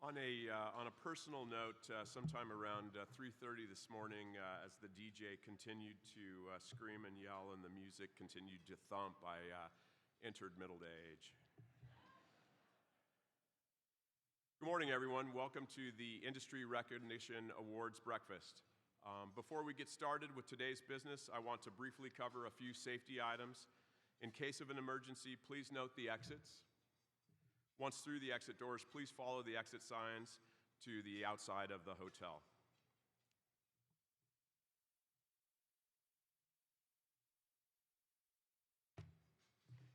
On a personal note, sometime around 3:30 this morning, as the DJ continued to scream and yell and the music continued to thump, I entered middle age. Good morning, everyone. Welcome to the Industry Recognition Awards Breakfast. Before we get started with today's business, I want to briefly cover a few safety items. In case of an emergency, please note the exits. Once through the exit doors, please follow the exit signs to the outside of the hotel.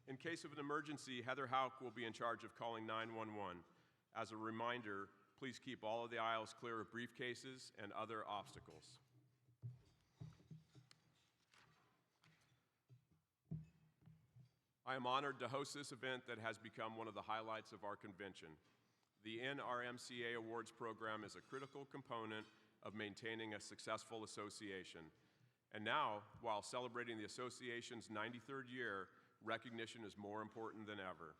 In case of an emergency, Heather Hauk will be in charge of calling 911. As a reminder, please keep all of the aisles clear of briefcases and other obstacles. I am honored to host this event that has become one of the highlights of our convention. The NRMCA Awards program is a critical component of maintaining a successful association. And now, while celebrating the association's 93rd year, recognition is more important than ever.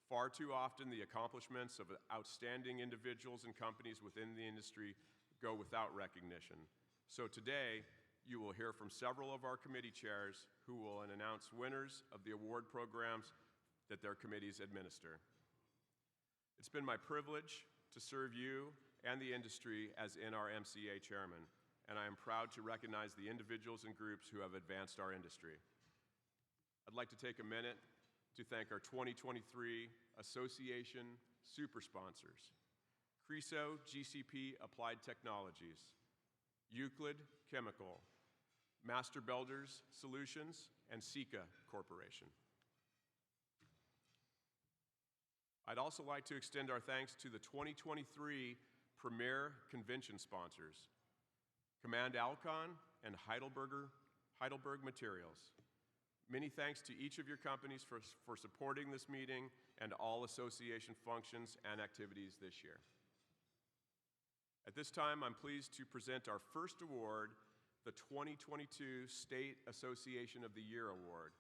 Far too often, the accomplishments of outstanding individuals and companies within the industry go without recognition. So today, you will hear from several of our committee chairs who will announce winners of the award programs that their committees administer. It's been my privilege to serve you and the industry as NRMCA chairman, and I am proud to recognize the individuals and groups who have advanced our industry. I'd like to take a minute to thank our 2023 Association super sponsors: CRESO GCP Applied Technologies, Euclid Chemical, Master Builders Solutions, and Sika Corporation. I'd also like to extend our thanks to the 2023 Premier Convention sponsors, Command Alcon and Heidelberg Materials. Many thanks to each of your companies for supporting this meeting and all association functions and activities this year. At this time, I'm pleased to present our first award, the 2022 State Association of the Year Award.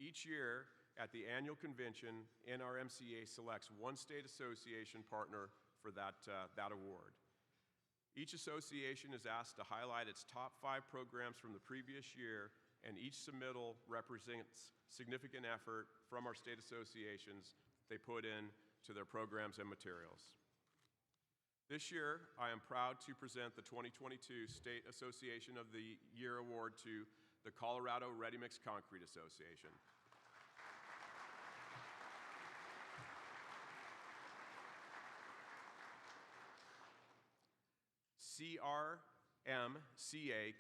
Each year at the annual convention, NRMCA selects one state association partner for that award. Each association is asked to highlight its top 5 programs from the previous year, and each submittal represents significant effort from our state associations they put in to their programs and materials. This year, I am proud to present the 2022 State Association of the Year Award to the Colorado Ready Mix Concrete Association. CRMCA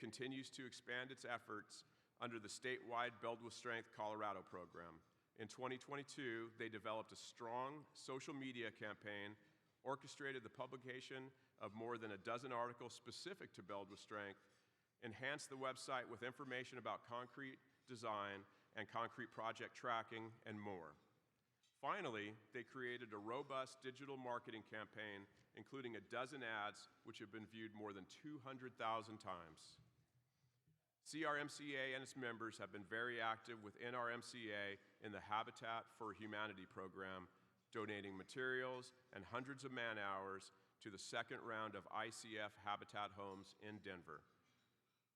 continues to expand its efforts under the statewide Build with Strength Colorado program. In 2022, they developed a strong social media campaign, orchestrated the publication of more than a dozen articles specific to Build with Strength, enhanced the website with information about concrete design and concrete project tracking, and more. Finally, they created a robust digital marketing campaign, including a dozen ads which have been viewed more than 200,000 times. CRMCA and its members have been very active with NRMCA in the Habitat for Humanity program, donating materials and hundreds of man-hours to the second round of ICF Habitat Homes in Denver.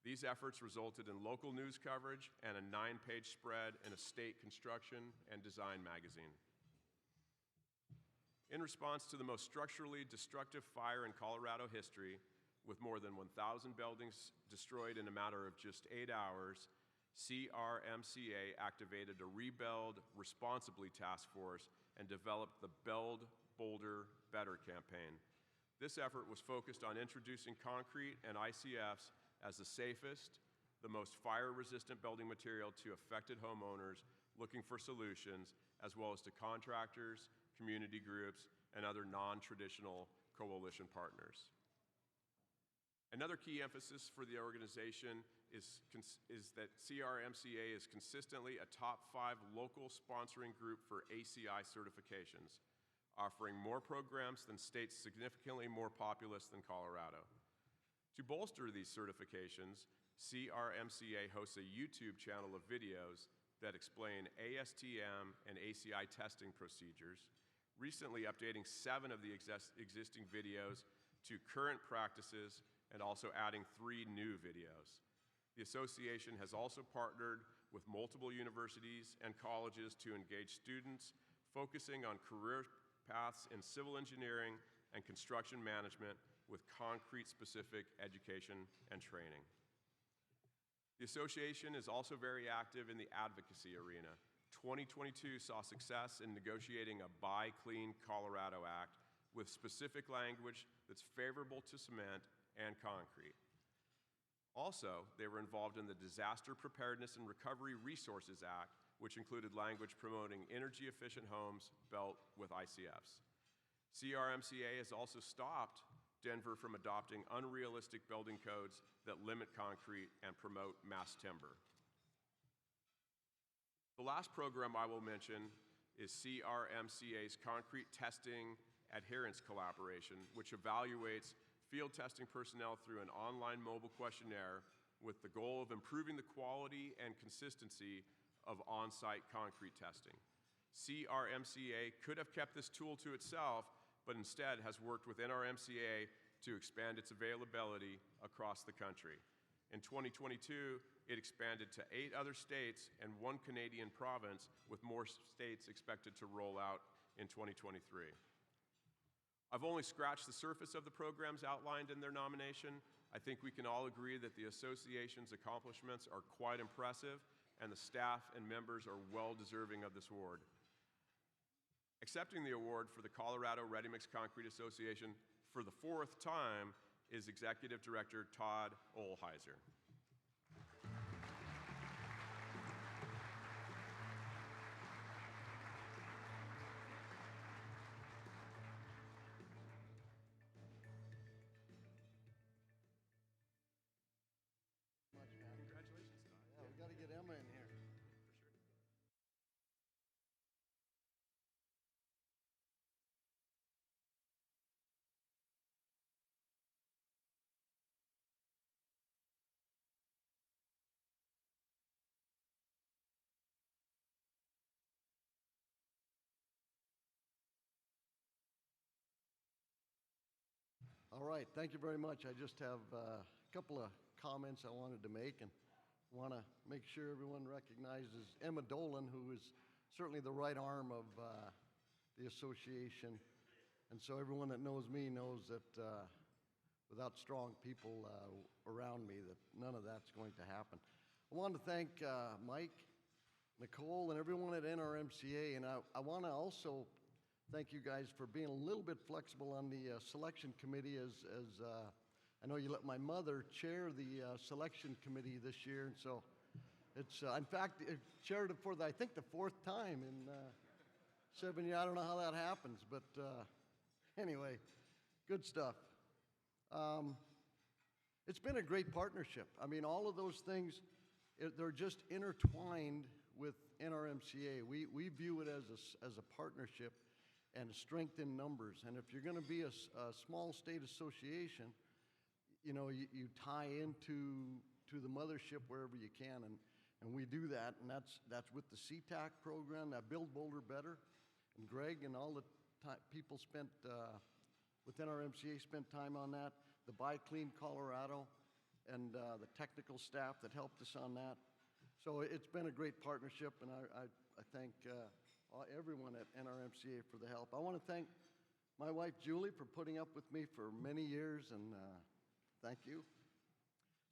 These efforts resulted in local news coverage and a 9-page spread in a state construction and design magazine. In response to the most structurally destructive fire in Colorado history, with more than 1,000 buildings destroyed in a matter of just 8 hours, CRMCA activated a Rebuild Responsibly Task Force and developed the Build Bolder Better campaign. This effort was focused on introducing concrete and ICFs as the safest, the most fire-resistant building material to affected homeowners looking for solutions, as well as to contractors, community groups, and other non-traditional coalition partners. Another key emphasis for the organization is that CRMCA is consistently a top 5 local sponsoring group for ACI certifications, offering more programs than states significantly more populous than Colorado. To bolster these certifications, CRMCA hosts a YouTube channel of videos that explain ASTM and ACI testing procedures, recently updating 7 of the existing videos to current practices and also adding 3 new videos. The association has also partnered with multiple universities and colleges to engage students focusing on career paths in civil engineering and construction management with concrete specific education and training. The association is also very active in the advocacy arena. 2022 saw success in negotiating a Buy Clean Colorado Act with specific language that's favorable to cement and concrete. Also, they were involved in the Disaster Preparedness and Recovery Resources Act, which included language promoting energy-efficient homes built with ICFs. NRMCA has also stopped Denver from adopting unrealistic building codes that limit concrete and promote mass timber. The last program I will mention is NRMCA's Concrete Testing Adherence Collaboration, which evaluates field testing personnel through an online mobile questionnaire with the goal of improving the quality and consistency of on-site concrete testing. NRMCA could have kept this tool to itself, but instead has worked with NRMCA to expand its availability across the country. In 2022, it expanded to 8 other states and 1 Canadian province, with more states expected to roll out in 2023. I've only scratched the surface of the programs outlined in their nomination. I think we can all agree that the association's accomplishments are quite impressive, and the staff and members are well deserving of this award. Accepting the award for the Colorado Ready Mix Concrete Association for the 4th time is Executive Director Todd Olheiser. All right, thank you very much. I just have a couple of comments I wanted to make, and want to make sure everyone recognizes Emma Dolan, who is certainly the right arm of the association. And so everyone that knows me knows that without strong people around me, that none of that's going to happen. I want to thank Mike, Nicole, and everyone at NRMCA, and I want to also thank you guys for being a little bit flexible on the selection committee, as I know you let my mother chair the selection committee this year, and so it's, in fact, it chaired it for, I think, the 4th time in 7 years. I don't know how that happens, but anyway, good stuff. It's been a great partnership. I mean, all of those things, they're just intertwined with NRMCA. We view it as a partnership and strength in numbers. And if you're going to be a small state association, you know, you tie into the mothership wherever you can, and we do that, and that's with the CTAC program, that Build Boulder Better, and Greg and all the people spent within our MCA spent time on that, the Buy Clean Colorado, and the technical staff that helped us on that. So it's been a great partnership, and I thank everyone at NRMCA for the help. I want to thank my wife Julie for putting up with me for many years, and thank you.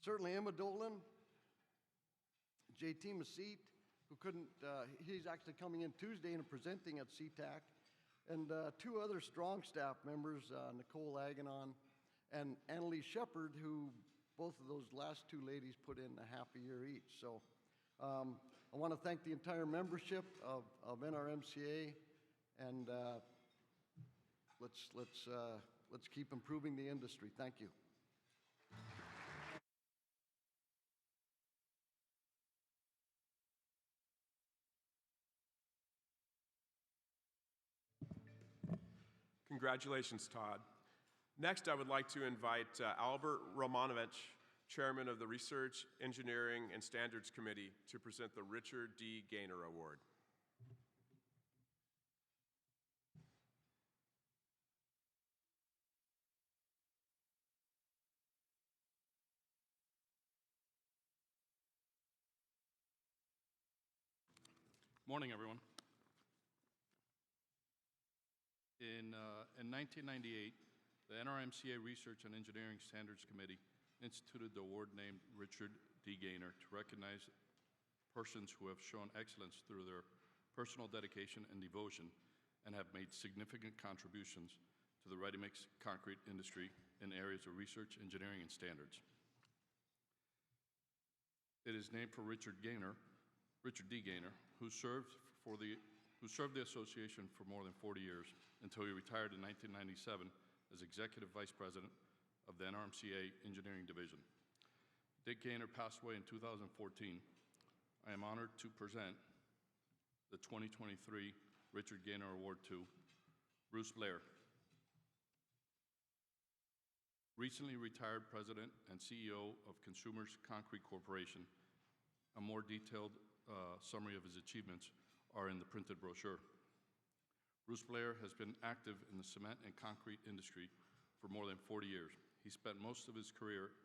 Certainly Emma Dolan, JT Mesite, who couldn't, he's actually coming in Tuesday and presenting at CTAC, and 2 other strong staff members, Nicole Aganon and Annalise Shepard, who both of those last 2 ladies put in a half a year each. So I want to thank the entire membership of NRMCA, and let's keep improving the industry. Thank you. Congratulations, Todd. Next, I would like to invite Albert Romanovich, Chairman of the Research, Engineering, and Standards Committee, to present the Richard D. Gaynor Award. Morning, everyone. In 1998, the NRMCA Research and Engineering Standards Committee instituted the award named Richard D. Gaynor to recognize persons who have shown excellence through their personal dedication and devotion and have made significant contributions to the ready-mix concrete industry in areas of research, engineering, and standards. It is named for Richard D. Gaynor, who served the association for more than 40 years until he retired in 1997 as Executive Vice President of the NRMCA Engineering Division. Dick Gaynor passed away in 2014. I am honored to present the 2023 Richard Gaynor Award to Bruce Blair, recently retired President and CEO of Consumers Concrete Corporation. A more detailed summary of his achievements are in the printed brochure. Bruce Blair has been active in the cement and concrete industry for more than 40 years. He spent most of his career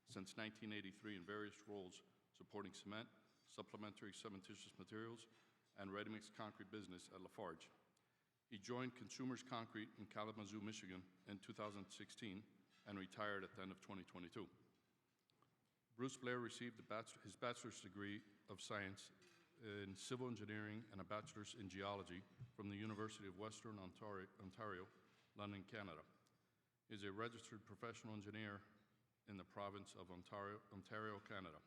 since 1983 in various roles supporting cement, supplementary cementitious materials, and ready-mix concrete business at Lafarge. He joined Consumers Concrete in Kalamazoo, Michigan in 2016 and retired at the end of 2022. Bruce Blair received his bachelor's degree of science in civil engineering and a bachelor's in geology from the University of Western Ontario, London, Canada. He is a registered professional engineer in the province of Ontario, Canada.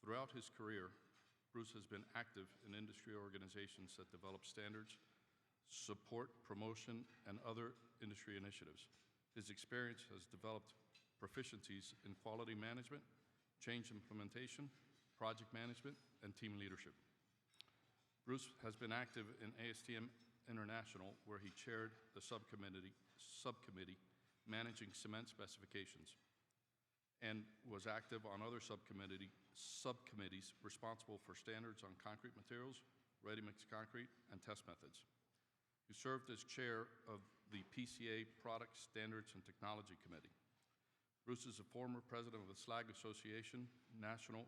Throughout his career, Bruce has been active in industry organizations that develop standards, support, promotion, and other industry initiatives. His experience has developed proficiencies in quality management, change implementation, project management, and team leadership. Bruce has been active in ASTM International, where he chaired the subcommittee managing cement specifications, and was active on other subcommittees responsible for standards on concrete materials, ready-mix concrete, and test methods. He served as chair of the PCA Product Standards and Technology Committee. Bruce is a former president of the Slag Association National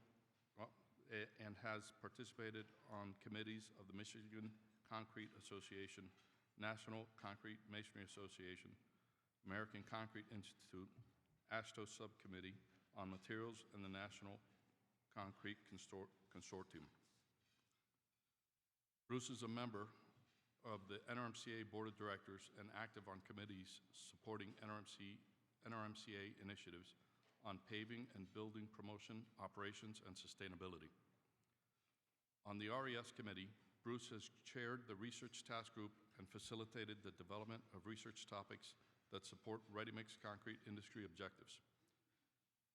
and has participated on committees of the Michigan Concrete Association, National Concrete Masonry Association, American Concrete Institute, ASHTO Subcommittee on Materials, and the National Concrete Consortium. Bruce is a member of the NRMCA Board of Directors and active on committees supporting NRMCA initiatives on paving and building promotion, operations, and sustainability. On the RES committee, Bruce has chaired the research task group and facilitated the development of research topics that support ready-mix concrete industry objectives.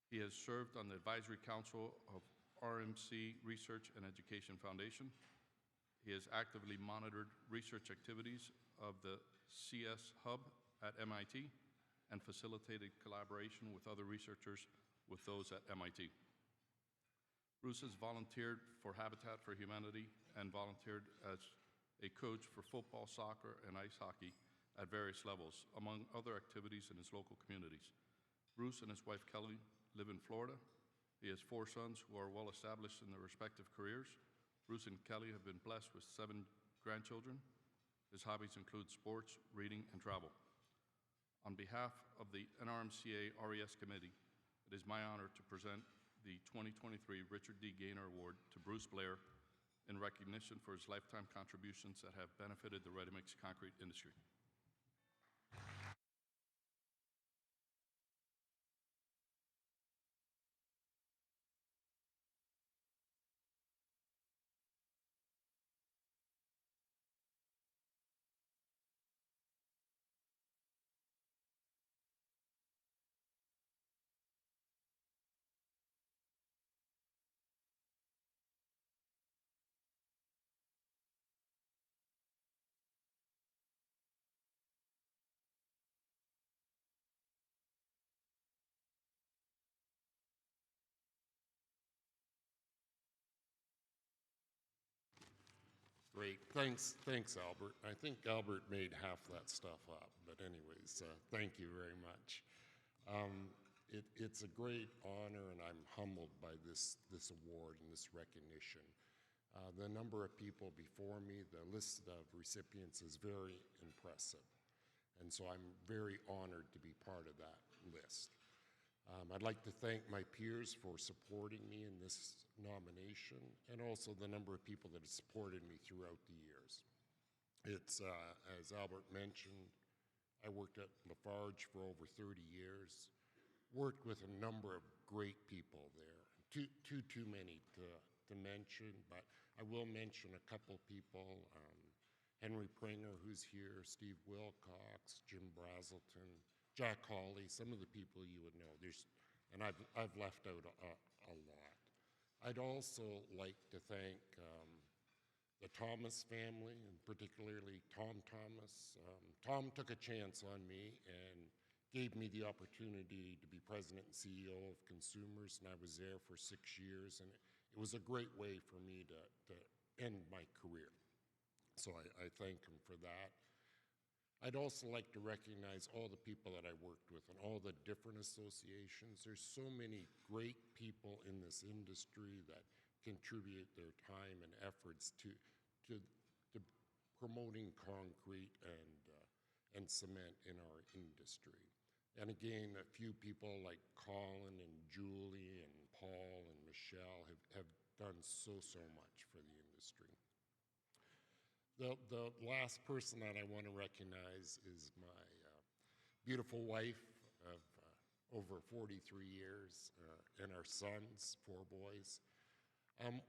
He has served on the advisory council of RMC Research and Education Foundation. He has actively monitored research activities of the CS Hub at MIT and facilitated collaboration with other researchers with those at MIT. Bruce has volunteered for Habitat for Humanity and volunteered as a coach for football, soccer, and ice hockey at various levels, among other activities in his local communities. Bruce and his wife Kelly live in Florida. He has 4 sons who are well established in their respective careers. Bruce and Kelly have been blessed with 7 grandchildren. His hobbies include sports, reading, and travel. On behalf of the NRMCA RES Committee, it is my honor to present the 2023 Richard D. Gaynor Award to Bruce Blair in recognition for his lifetime contributions that have benefited the ready-mix concrete industry. Great, thanks, Albert. I think Albert made half that stuff up, but anyways, thank you very much. It's a great honor, and I'm humbled by this award and this recognition. The number of people before me, the list of recipients is very impressive. And so I'm very honored to be part of that list. I'd like to thank my peers for supporting me in this nomination, and also the number of people that have supported me throughout the years. It's, as Albert mentioned, I worked at Lafarge for over 30 years, worked with a number of great people there. Too many to mention, but I will mention a couple people. Henry Pringer, who's here, Steve Wilcox, Jim Brazelton, Jack Hawley, some of the people you would know. And I've left out a lot. I'd also like to thank the Thomas family, and particularly Tom Thomas. Tom took a chance on me and gave me the opportunity to be president and CEO of Consumers, and I was there for 6 years, and it was a great way for me to end my career. So I thank him for that. I'd also like to recognize all the people that I worked with and all the different associations. There's so many great people in this industry that contribute their time and efforts to promoting concrete and cement in our industry. And again, a few people like Colin and Julie and Paul and Michelle have done so much for the industry. The last person that I want to recognize is my beautiful wife of over 43 years and our sons, 4 boys.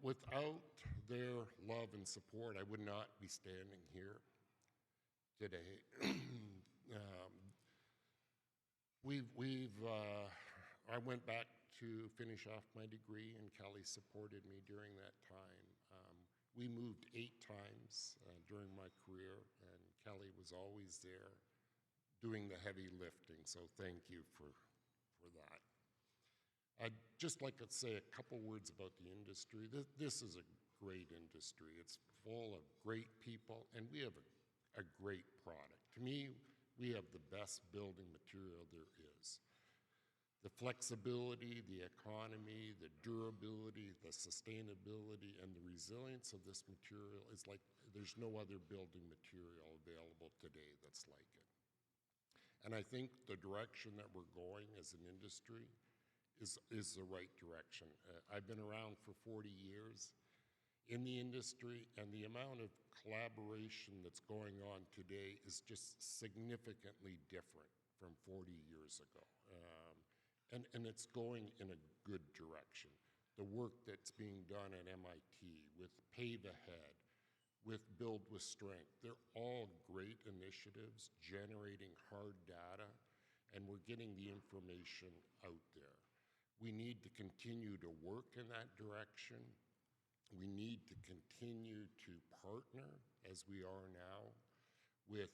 Without their love and support, I would not be standing here today. I went back to finish off my degree, and Kelly supported me during that time. We moved 8 times during my career, and Kelly was always there doing the heavy lifting, so thank you for that. I'd just like to say a couple words about the industry. This is a great industry. It's full of great people, and we have a great product. To me, we have the best building material there is. The flexibility, the economy, the durability, the sustainability, and the resilience of this material is like there's no other building material available today that's like it. And I think the direction that we're going as an industry is the right direction. I've been around for 40 years in the industry, and the amount of collaboration that's going on today is just significantly different from 40 years ago. And it's going in a good direction. The work that's being done at MIT with Pave Ahead, with Build with Strength, they're all great initiatives generating hard data, and we're getting the information out there. We need to continue to work in that direction. We need to continue to partner, as we are now, with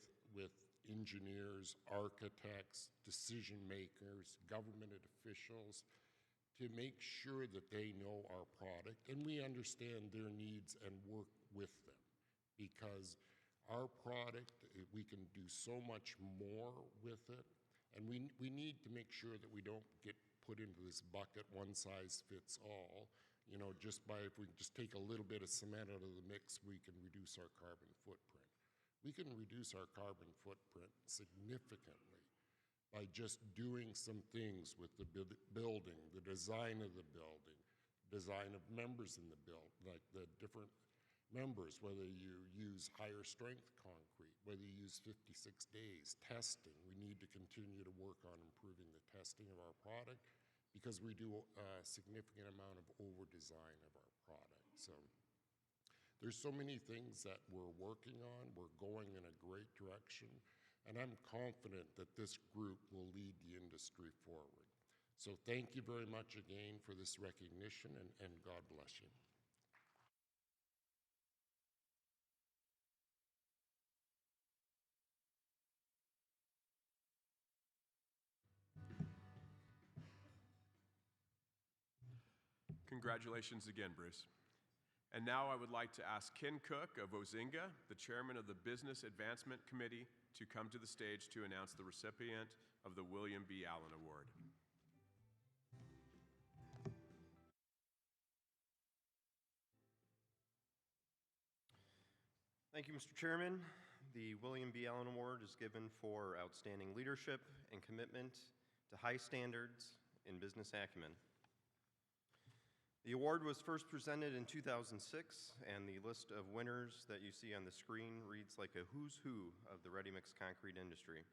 engineers, architects, decision makers, government officials, to make sure that they know our product and we understand their needs and work with them. Because our product, we can do so much more with it, and we need to make sure that we don't get put into this bucket, one size fits all. You know, if we just take a little bit of cement out of the mix, we can reduce our carbon footprint. We can reduce our carbon footprint significantly by just doing some things with the building, the design of the building, design of members in the building, like the different members, whether you use higher strength concrete, whether you use 56 days, testing. We need to continue to work on improving the testing of our product because we do a significant amount of over-design of our product. So there's so many things that we're working on. We're going in a great direction, and I'm confident that this group will lead the industry forward. So thank you very much again for this recognition, and God bless you. Congratulations again, Bruce. And now I would like to ask Ken Cook of Ozinga, the chairman of the Business Advancement Committee, to come to the stage to announce the recipient of the William B. Allen Award. Thank you, Mr. Chairman. The William B. Allen Award is given for outstanding leadership and commitment to high standards in business acumen. The award was first presented in 2006, and the list of winners that you see on the screen reads like a who's who of the ready-mix concrete industry.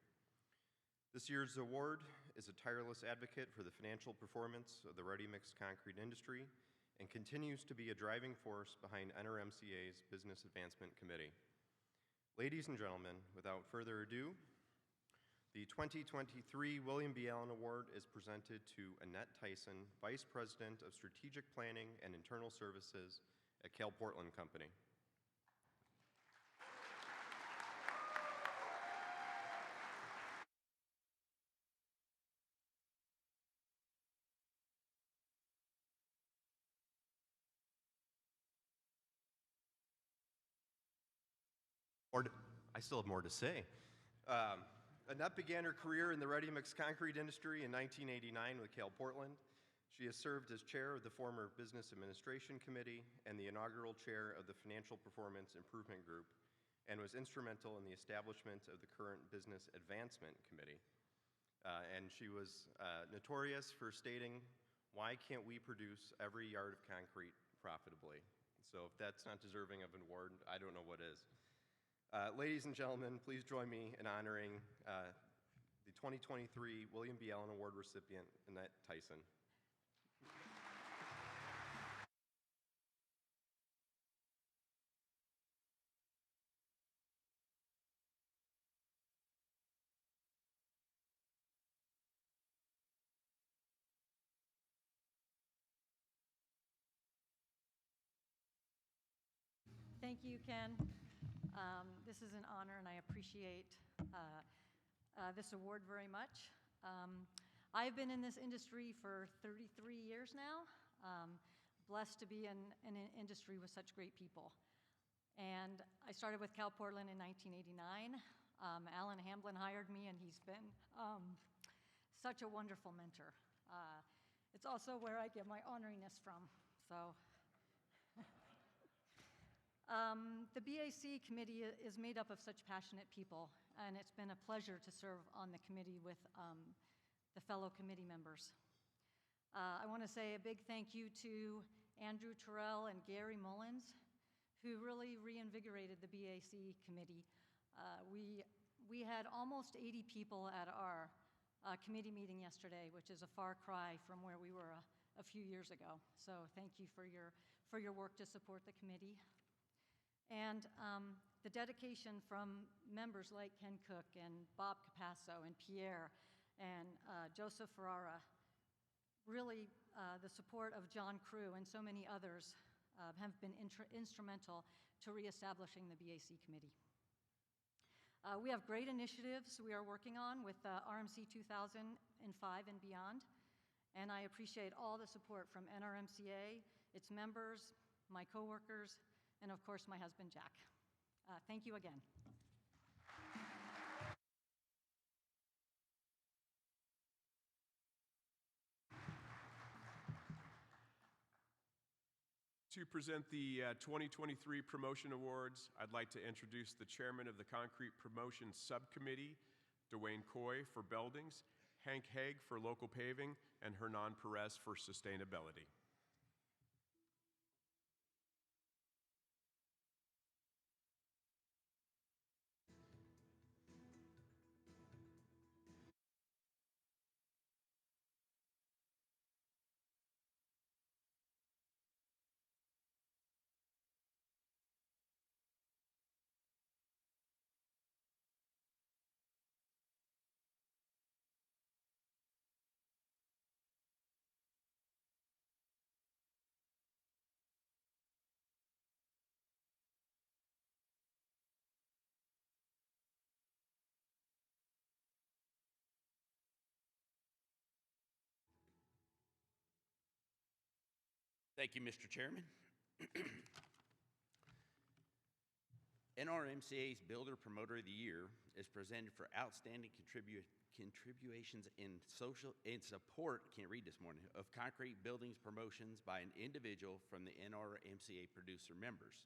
This year's award is a tireless advocate for the financial performance of the ready-mix concrete industry and continues to be a driving force behind NRMCA's Business Advancement Committee. Ladies and gentlemen, without further ado, the 2023 William B. Allen Award is presented to Annette Tyson, Vice President of Strategic Planning and Internal Services at Cal Portland Company. I still have more to say. Annette began her career in the ready-mix concrete industry in 1989 with Cal Portland. She has served as chair of the former Business Administration Committee and the inaugural chair of the Financial Performance Improvement Group, and was instrumental in the establishment of the current Business Advancement Committee. And she was notorious for stating, "Why can't we produce every yard of concrete profitably?" So if that's not deserving of an award, I don't know what is. Ladies and gentlemen, please join me in honoring the 2023 William B. Allen Award recipient, Annette Tyson. Thank you, Ken. This is an honor, and I appreciate this award very much. I've been in this industry for 33 years now. Blessed to be in an industry with such great people. And I started with Cal Portland in 1989. Alan Hamblin hired me, and he's been such a wonderful mentor. It's also where I get my honoriness from. So. The BAC committee is made up of such passionate people, and it's been a pleasure to serve on the committee with the fellow committee members. I want to say a big thank you to Andrew Terrell and Gary Mullins, who really reinvigorated the BAC committee. We had almost 80 people at our committee meeting yesterday, which is a far cry from where we were a few years ago. So thank you for your work to support the committee. And the dedication from members like Ken Cook and Bob Capasso and Pierre and Joseph Ferrara, really the support of John Crew and so many others have been instrumental to reestablishing the BAC committee. We have great initiatives we are working on with RMC 2005 and beyond, and I appreciate all the support from NRMCA, its members, my coworkers, and of course, my husband, Jack. Thank you again. To present the 2023 Promotion Awards, I'd like to introduce the chairman of the Concrete Promotion Subcommittee, Dwayne Coy for Beldings, Hank Haig for Local Paving, and Hernan Perez for Sustainability. Thank you, Mr. Chairman. NRMCA's Builder Promoter of the Year is presented for outstanding contributions in support, can't read this morning, of concrete buildings promotions by an individual from the NRMCA producer members.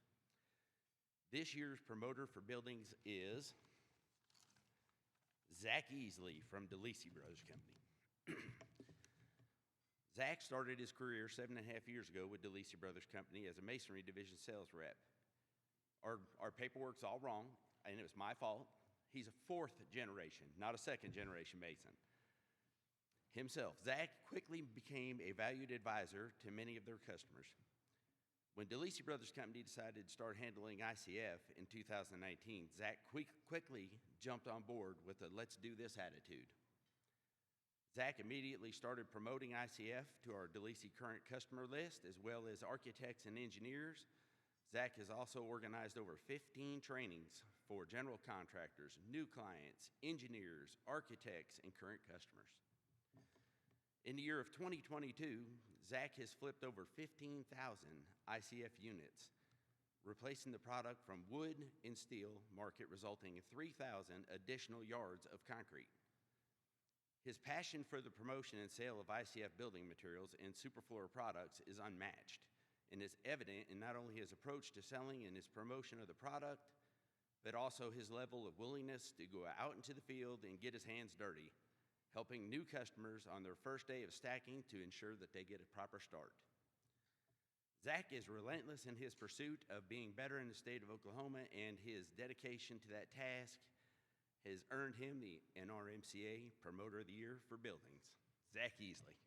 This year's promoter for buildings is Zach Easley from DeLisi Brothers Company. Zach started his career 7.5 years ago with DeLisi Brothers Company as a masonry division sales rep. Our paperwork's all wrong, and it was my fault. He's a 4th generation, not a 2nd generation mason. Himself, Zach quickly became a valued advisor to many of their customers. When DeLisi Brothers Company decided to start handling ICF in 2019, Zach quickly jumped on board with a let's do this attitude. Zach immediately started promoting ICF to our DeLisi current customer list, as well as architects and engineers. Zach has also organized over 15 trainings for general contractors, new clients, engineers, architects, and current customers. In the year of 2022, Zach has flipped over 15,000 ICF units, replacing the product from wood and steel market, resulting in 3,000 additional yards of concrete. His passion for the promotion and sale of ICF building materials and superfloor products is unmatched and is evident in not only his approach to selling and his promotion of the product, but also his level of willingness to go out into the field and get his hands dirty, helping new customers on their first day of stacking to ensure that they get a proper start. Zach is relentless in his pursuit of being better in the state of Oklahoma, and his dedication to that task has earned him the NRMCA Promoter of the Year for Buildings. Zach Easley.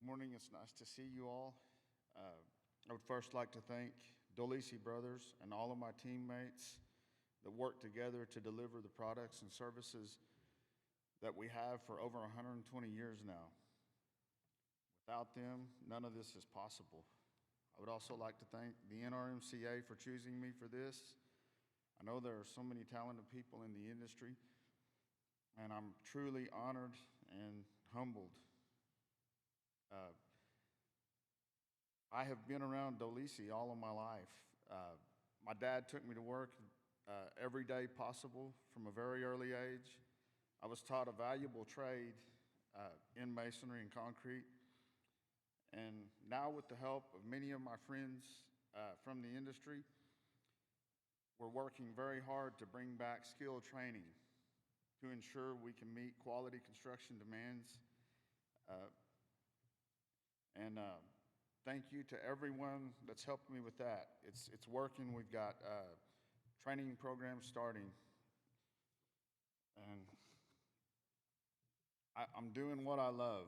Morning, it's nice to see you all. I would first like to thank DeLisi Brothers and all of my teammates that work together to deliver the products and services that we have for over 120 years now. Without them, none of this is possible. I would also like to thank the NRMCA for choosing me for this. I know there are so many talented people in the industry, and I'm truly honored and humbled. I have been around DeLisi all of my life. My dad took me to work every day possible from a very early age. I was taught a valuable trade in masonry and concrete. And now, with the help of many of my friends from the industry, we're working very hard to bring back skill training to ensure we can meet quality construction demands. Thank you to everyone that's helped me with that. It's working. We've got training programs starting. And I'm doing what I love.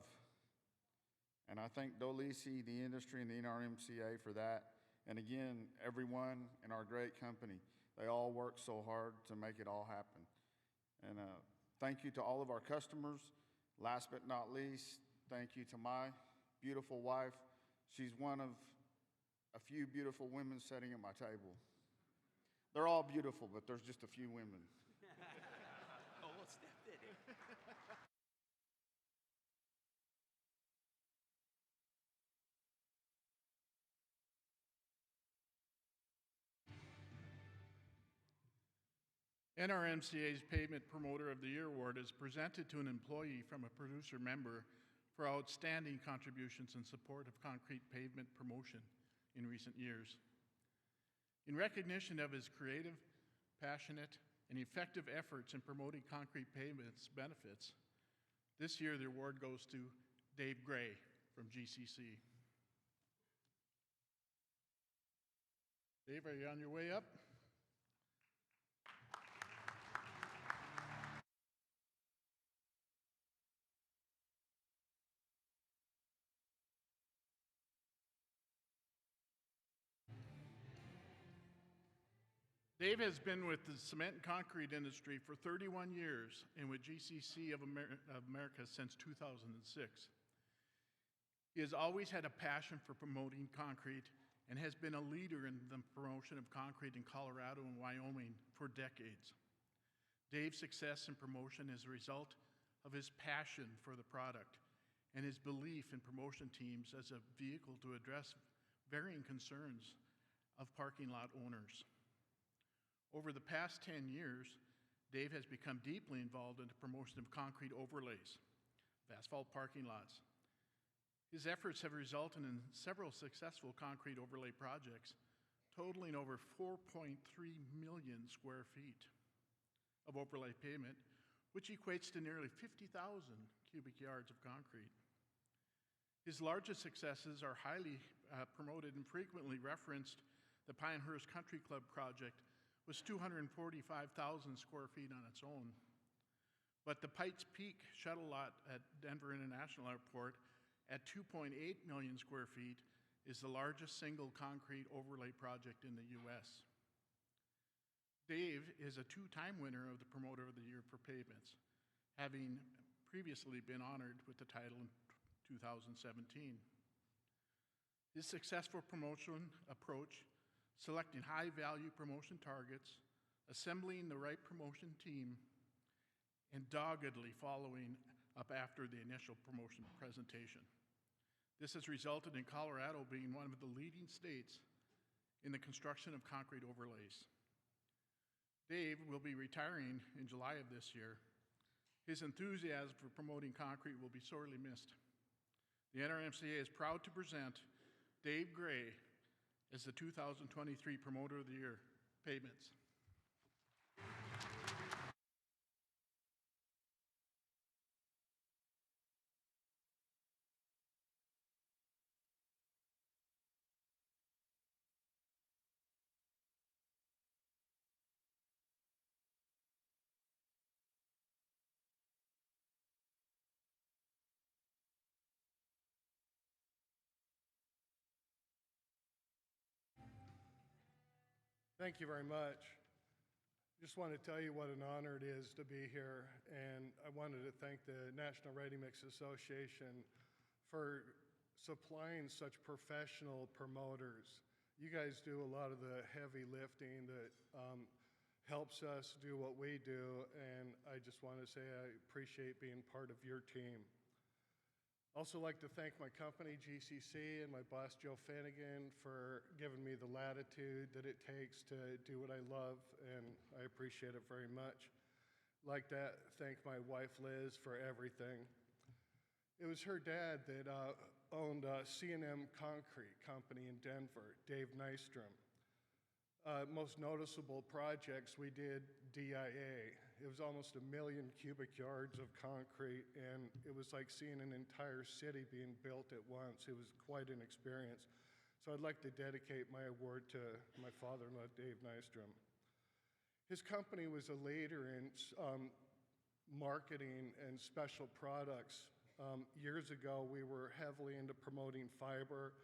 And I thank DeLisi, the industry, and the NRMCA for that. And again, everyone in our great company. They all work so hard to make it all happen. And thank you to all of our customers. Last but not least, thank you to my beautiful wife. She's one of a few beautiful women sitting at my table. They're all beautiful, but there's just a few women. Almost stepped in it. NRMCA's Pavement Promoter of the Year Award is presented to an employee from a producer member for outstanding contributions in support of concrete pavement promotion in recent years. In recognition of his creative, passionate, and effective efforts in promoting concrete pavements benefits, this year the award goes to Dave Gray from GCC. Dave, are you on your way up? Dave has been with the cement and concrete industry for 31 years and with GCC of America since 2006. He has always had a passion for promoting concrete and has been a leader in the promotion of concrete in Colorado and Wyoming for decades. Dave's success in promotion is a result of his passion for the product and his belief in promotion teams as a vehicle to address varying concerns of parking lot owners. Over the past 10 years, Dave has become deeply involved in the promotion of concrete overlays of asphalt parking lots. His efforts have resulted in several successful concrete overlay projects totaling over 4.3 million square feet of overlay pavement, which equates to nearly 50,000 cubic yards of concrete. His largest successes are highly promoted and frequently referenced. The Pinehurst Country Club project was 245,000 square feet on its own. But the Pikes Peak shuttle lot at Denver International Airport at 2.8 million square feet is the largest single concrete overlay project in the U.S. Dave is a two-time winner of the Promoter of the Year for pavements, having previously been honored with the title in 2017. His successful promotion approach, selecting high-value promotion targets, assembling the right promotion team, and doggedly following up after the initial promotion presentation. This has resulted in Colorado being one of the leading states in the construction of concrete overlays. Dave will be retiring in July of this year. His enthusiasm for promoting concrete will be sorely missed. The NRMCA is proud to present Dave Gray as the 2023 Promoter of the Year, Pavements. Thank you very much. Just want to tell you what an honor it is to be here, and I wanted to thank the National Ready Mix Association for supplying such professional promoters. You guys do a lot of the heavy lifting that helps us do what we do, and I just want to say I appreciate being part of your team. Also like to thank my company, GCC, and my boss, Joe Finnegan, for giving me the latitude that it takes to do what I love, and I appreciate it very much. Like to thank my wife, Liz, for everything. It was her dad that owned C&M Concrete Company in Denver, Dave Nystrom. Most noticeable projects, we did DIA. It was almost 1 million cubic yards of concrete, and it was like seeing an entire city being built at once. It was quite an experience. So I'd like to dedicate my award to my father-in-law, Dave Nystrom. His company was a leader in marketing and special products. Years ago, we were heavily into promoting fiber,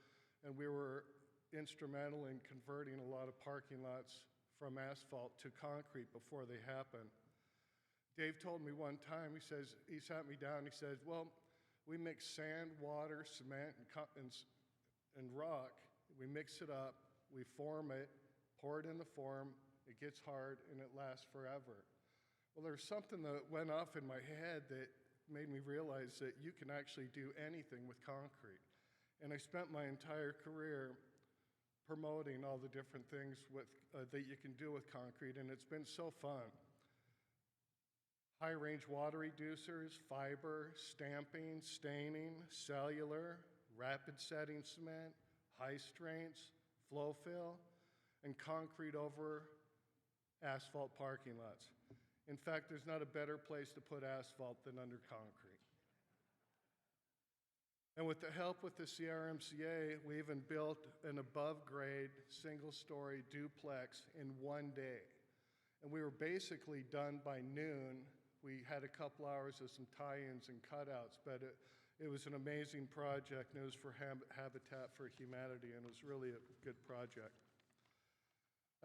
and we were instrumental in converting a lot of parking lots from asphalt to concrete before they happened. Dave told me one time, he sat me down, he said, well, we mix sand, water, cement, and rock. We mix it up, we form it, pour it in the form, it gets hard, and it lasts forever. Well, there's something that went off in my head that made me realize that you can actually do anything with concrete. And I spent my entire career promoting all the different things that you can do with concrete, and it's been so fun. High-range water reducers, fiber, stamping, staining, cellular, rapid setting cement, high strengths, flow fill, and concrete over asphalt parking lots. In fact, there's not a better place to put asphalt than under concrete. And with the help with the CRMCA, we even built an above-grade, single-story duplex in one day. And we were basically done by noon. We had a couple hours of some tie-ins and cutouts, but it was an amazing project, and it was for Habitat for Humanity, and it was really a good project.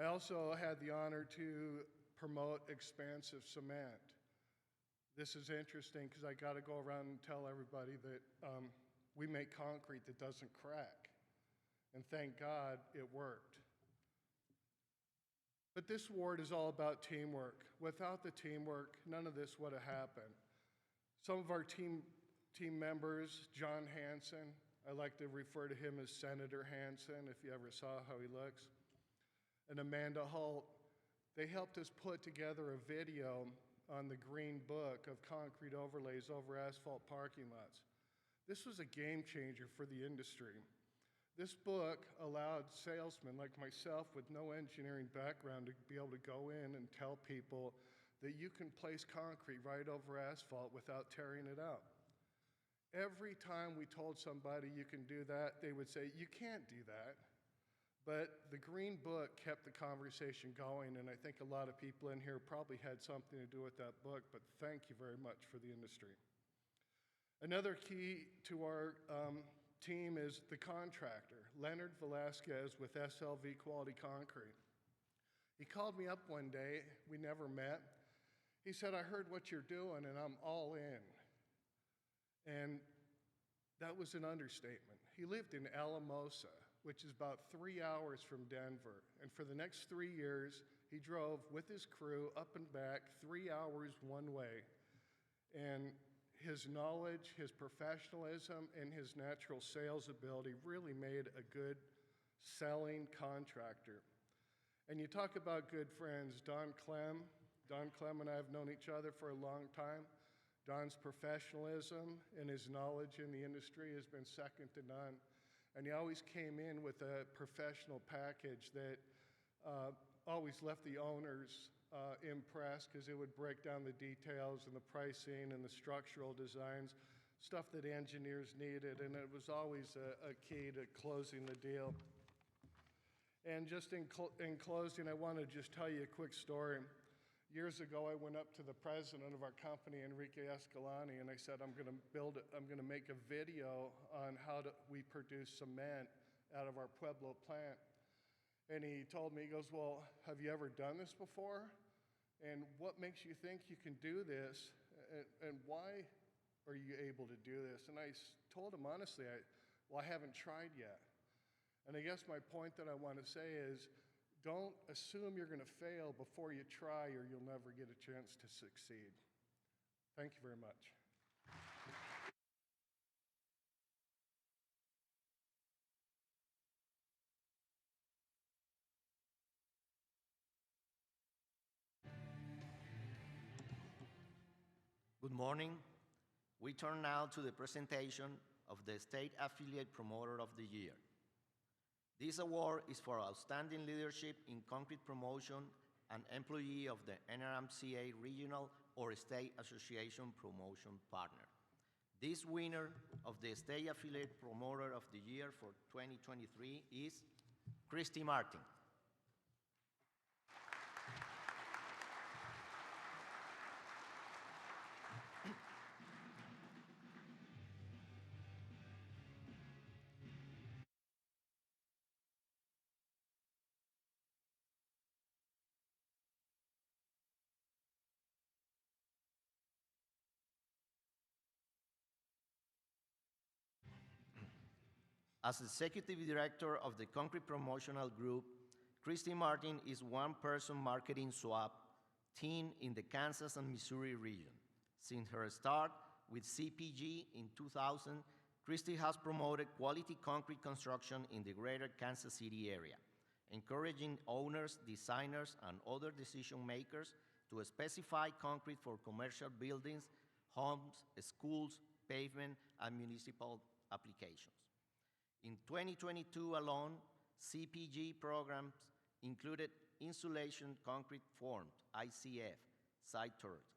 I also had the honor to promote expansive cement. This is interesting because I got to go around and tell everybody that we make concrete that doesn't crack. And thank God it worked. But this award is all about teamwork. Without the teamwork, none of this would have happened. Some of our team members, John Hanson, I like to refer to him as Senator Hanson if you ever saw how he looks, and Amanda Holt, they helped us put together a video on the Green Book of concrete overlays over asphalt parking lots. This was a game changer for the industry. This book allowed salesmen like myself with no engineering background to be able to go in and tell people that you can place concrete right over asphalt without tearing it out. Every time we told somebody you can do that, they would say, you can't do that. But the Green Book kept the conversation going, and I think a lot of people in here probably had something to do with that book, but thank you very much for the industry. Another key to our team is the contractor, Leonard Velasquez with SLV Quality Concrete. He called me up one day, we never met. He said, I heard what you're doing and I'm all in. And that was an understatement. He lived in Alamosa, which is about 3 hours from Denver. And for the next 3 years, he drove with his crew up and back 3 hours one way. And his knowledge, his professionalism, and his natural sales ability really made a good selling contractor. And you talk about good friends, Don Clem. Don Clem and I have known each other for a long time. Don's professionalism and his knowledge in the industry has been second to none. And he always came in with a professional package that always left the owners impressed because it would break down the details and the pricing and the structural designs, stuff that engineers needed, and it was always a key to closing the deal. And just in closing, I want to just tell you a quick story. Years ago, I went up to the president of our company, Enrique Escalante, and I said, I'm going to make a video on how we produce cement out of our Pueblo plant. And he told me, he goes, well, have you ever done this before? And what makes you think you can do this? And why are you able to do this? And I told him honestly, I haven't tried yet. And I guess my point that I want to say is, don't assume you're going to fail before you try or you'll never get a chance to succeed. Thank you very much. Good morning. We turn now to the presentation of the State Affiliate Promoter of the Year. This award is for outstanding leadership in concrete promotion and employee of the NRMCA Regional or State Association Promotion Partner. This winner of the State Affiliate Promoter of the Year for 2023 is Christy Martin. As Executive Director of the Concrete Promotional Group, Christy Martin is one-person marketing swap team in the Kansas and Missouri region. Since her start with CPG in 2000, Christy has promoted quality concrete construction in the greater Kansas City area, encouraging owners, designers, and other decision makers to specify concrete for commercial buildings, homes, schools, pavement, and municipal applications. In 2022 alone, CPG programs included insulation concrete formed, ICF, site tours,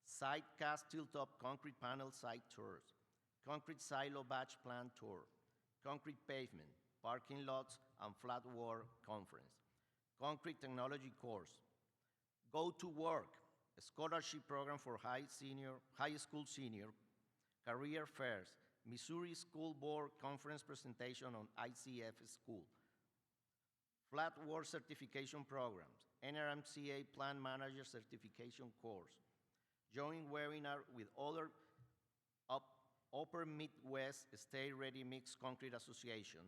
site cast tilt-up concrete panel site tours, concrete silo batch plant tour, concrete pavement, parking lots, and flat wall conference, concrete technology course, Go to Work, a scholarship program for high school senior, career fairs, Missouri School Board Conference presentation on ICF School, flat work certification programs, NRMCA Plant Manager Certification course, joint webinar with other Upper Midwest State Ready Mix Concrete Association,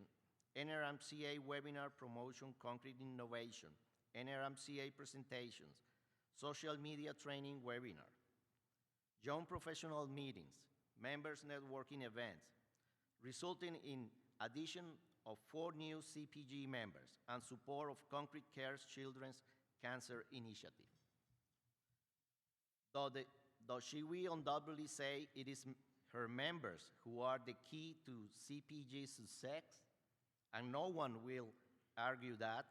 NRMCA Webinar Promotion Concrete Innovation, NRMCA presentations, social media training webinar, joint professional meetings, members networking events, resulting in addition of 4 new CPG members and support of Concrete Cares Children's Cancer Initiative. Though she will undoubtedly say it is her members who are the key to CPG success, and no one will argue that,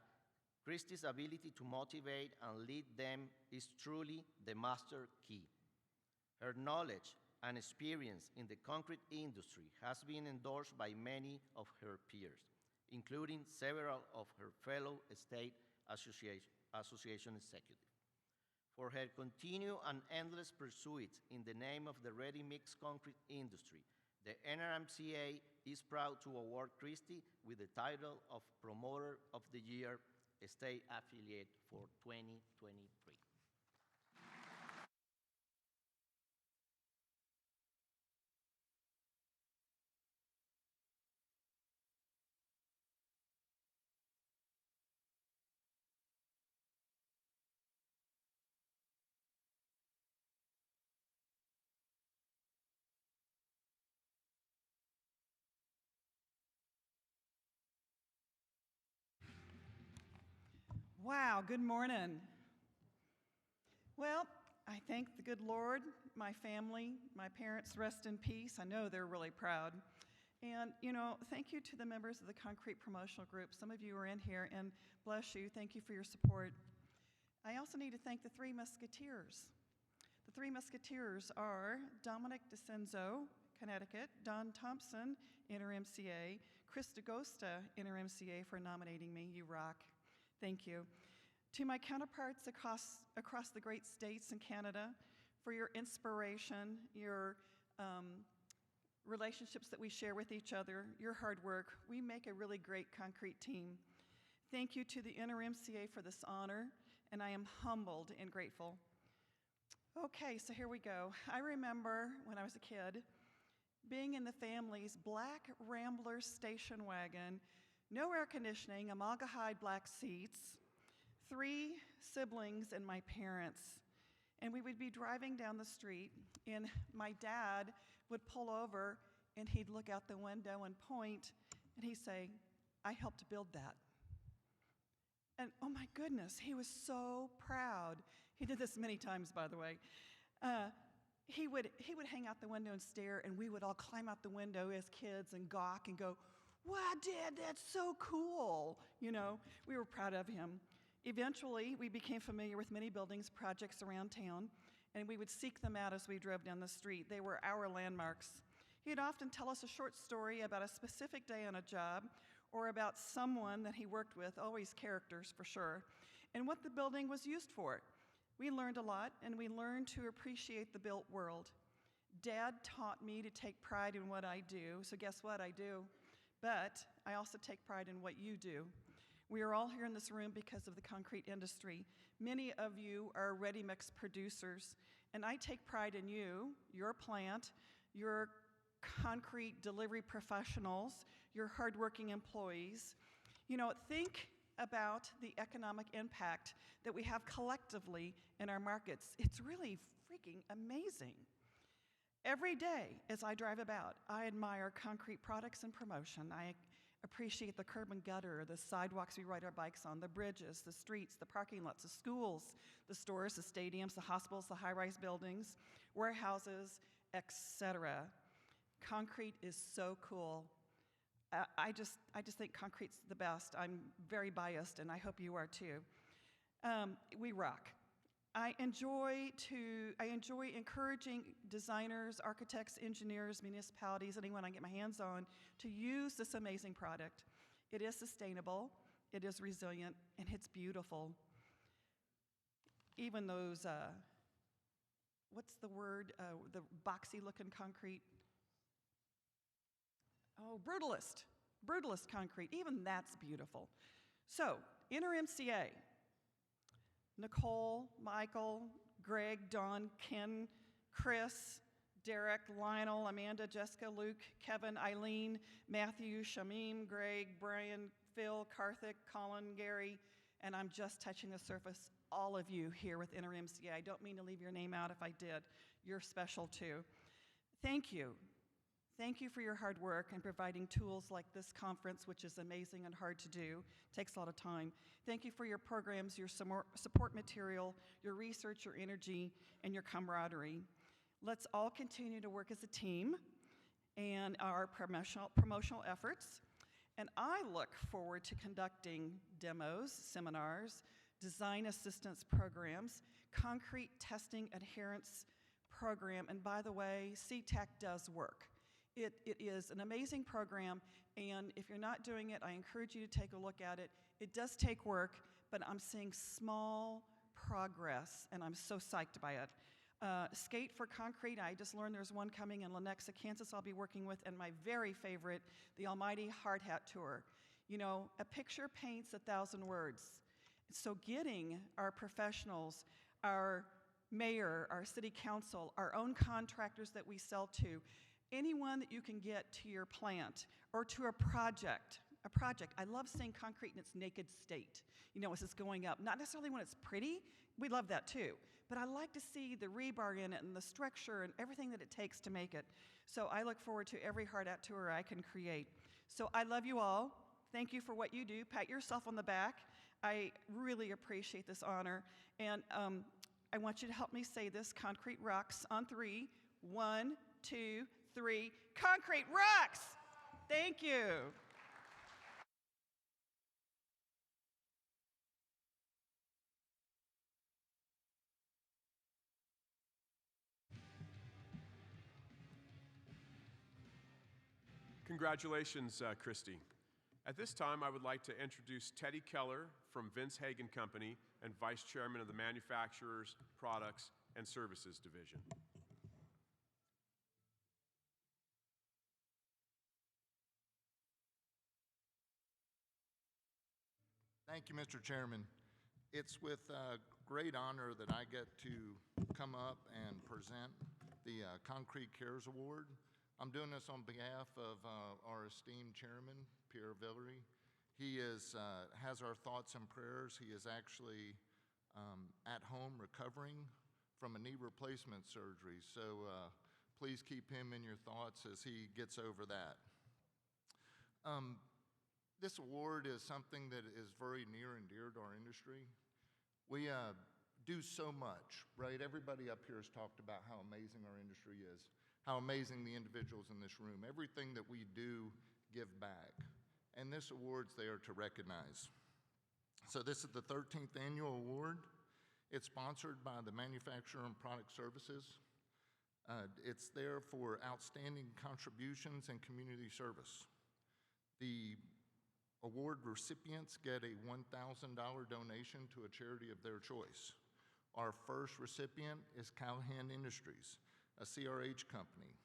Christy's ability to motivate and lead them is truly the master key. Her knowledge and experience in the concrete industry has been endorsed by many of her peers, including several of her fellow state association executives. For her continued and endless pursuits in the name of the ready-mix concrete industry, the NRMCA is proud to award Christy with the title of Promoter of the Year State Affiliate for 2023. Wow, good morning. Well, I thank the good Lord, my family, my parents rest in peace. I know they're really proud. And, thank you to the members of the Concrete Promotional Group. Some of you are in here, and bless you. Thank you for your support. I also need to thank the 3 Musketeers. The 3 Musketeers are Dominic DeCenzo, Connecticut, Don Thompson, NRMCA, Chris DeGosta, NRMCA, for nominating me. You rock. Thank you. To my counterparts across the great states and Canada, for your inspiration, your relationships that we share with each other, your hard work. We make a really great concrete team. Thank you to the NRMCA for this honor, and I am humbled and grateful. Okay, so here we go. I remember when I was a kid being in the family's black Rambler station wagon, no air conditioning, amalgahide black seats, 3 siblings and my parents. And we would be driving down the street, and my dad would pull over, and he'd look out the window and point, and he'd say, "I helped build that." And oh my goodness, he was so proud. He did this many times, by the way. He would hang out the window and stare, and we would all climb out the window as kids and gawk and go, "Wow, Dad, that's so cool." We were proud of him. Eventually, we became familiar with many buildings, projects around town, and we would seek them out as we drove down the street. They were our landmarks. He'd often tell us a short story about a specific day on a job or about someone that he worked with, always characters for sure, and what the building was used for. We learned a lot, and we learned to appreciate the built world. Dad taught me to take pride in what I do, so guess what? I do. But I also take pride in what you do. We are all here in this room because of the concrete industry. Many of you are ready-mix producers, and I take pride in you, your plant, your concrete delivery professionals, your hardworking employees. Think about the economic impact that we have collectively in our markets. It's really freaking amazing. Every day as I drive about, I admire concrete products and promotion. I appreciate the curb and gutter, the sidewalks we ride our bikes on, the bridges, the streets, the parking lots, the schools, the stores, the stadiums, the hospitals, the high-rise buildings, warehouses, etc. Concrete is so cool. I just think concrete's the best. I'm very biased, and I hope you are too. We rock. I enjoy encouraging designers, architects, engineers, municipalities, anyone I get my hands on, to use this amazing product. It is sustainable, it is resilient, and it's beautiful. Even those, what's the word, the boxy-looking concrete? Oh, brutalist concrete, even that's beautiful. So, NRMCA. Nicole, Michael, Greg, Don, Ken, Chris, Derek, Lionel, Amanda, Jessica, Luke, Kevin, Eileen, Matthew, Shamim, Greg, Brian, Phil, Karthik, Colin, Gary, and I'm just touching the surface, all of you here with NRMCA. I don't mean to leave your name out if I did. You're special too. Thank you. Thank you for your hard work and providing tools like this conference, which is amazing and hard to do. Takes a lot of time. Thank you for your programs, your support material, your research, your energy, and your camaraderie. Let's all continue to work as a team and our promotional efforts. And I look forward to conducting demos, seminars, design assistance programs, concrete testing adherence program. And by the way, CTAC does work. It is an amazing program, and if you're not doing it, I encourage you to take a look at it. It does take work, but I'm seeing small progress, and I'm so psyched by it. Skate for Concrete, I just learned there's one coming in Lenexa, Kansas I'll be working with, and my very favorite, the Almighty Hard Hat Tour. You know, a picture paints 1,000 words. So getting our professionals, our mayor, our city council, our own contractors that we sell to, anyone that you can get to your plant or to a project. I love seeing concrete in its naked state, you know, as it's going up. Not necessarily when it's pretty, we love that too, but I like to see the rebar in it and the structure and everything that it takes to make it. So I look forward to every hard hat tour I can create. So I love you all. Thank you for what you do. Pat yourself on the back. I really appreciate this honor. And I want you to help me say this, concrete rocks, on 3. 1, 2, 3, concrete rocks! Thank you. Congratulations, Christy. At this time, I would like to introduce Teddy Keller from Vince Hagen Company and Vice Chairman of the Manufacturers, Products, and Services Division. Thank you, Mr. Chairman. It's with great honor that I get to come up and present the Concrete Cares Award. I'm doing this on behalf of our esteemed chairman, Pierre Villery. He has our thoughts and prayers. He is actually at home recovering from a knee replacement surgery. So please keep him in your thoughts as he gets over that. This award is something that is very near and dear to our industry. We do so much, right? Everybody up here has talked about how amazing our industry is, how amazing the individuals in this room. Everything that we do, give back. And this award's there to recognize. So this is the 13th annual award. It's sponsored by the Manufacturer and Product Services. It's there for outstanding contributions and community service. The award recipients get a $1,000 donation to a charity of their choice. Our first recipient is Callahan Industries, a CRH company.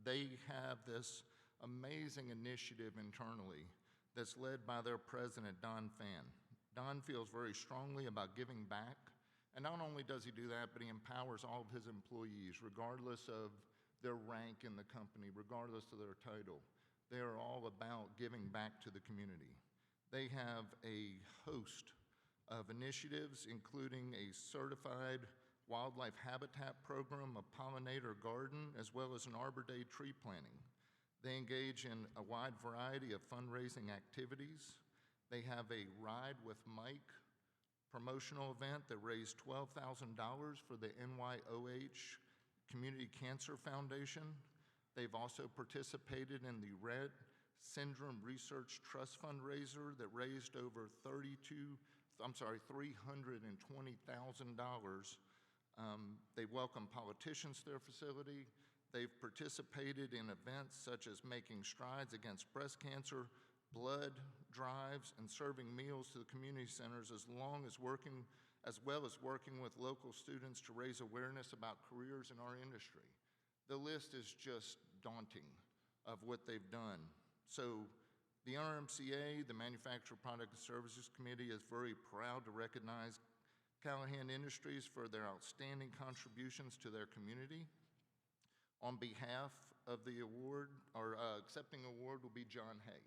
They have this amazing initiative internally that's led by their president, Don Phan. Don feels very strongly about giving back, and not only does he do that, but he empowers all of his employees, regardless of their rank in the company, regardless of their title. They are all about giving back to the community. They have a host of initiatives, including a certified wildlife habitat program, a pollinator garden, as well as an Arbor Day tree planting. They engage in a wide variety of fundraising activities. They have a Ride with Mike promotional event that raised $12,000 for the NYOH Community Cancer Foundation. They've also participated in the Rett Syndrome Research Trust fundraiser that raised over $320,000. They welcome politicians to their facility. They've participated in events such as making strides against breast cancer, blood drives, and serving meals to the community centers, as well as working with local students to raise awareness about careers in our industry. The list is just daunting of what they've done. So The NRMCA, the Manufacturer Product and Services Committee, is very proud to recognize Callahan Industries for their outstanding contributions to their community. On behalf of the award, or accepting award, will be John Hay.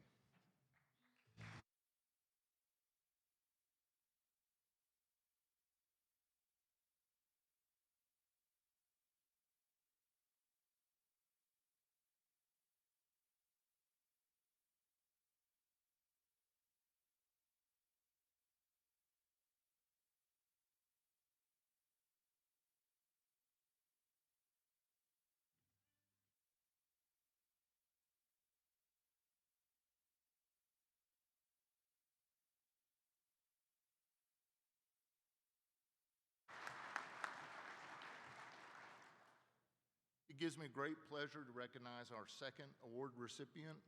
It gives me great pleasure to recognize our second award recipient,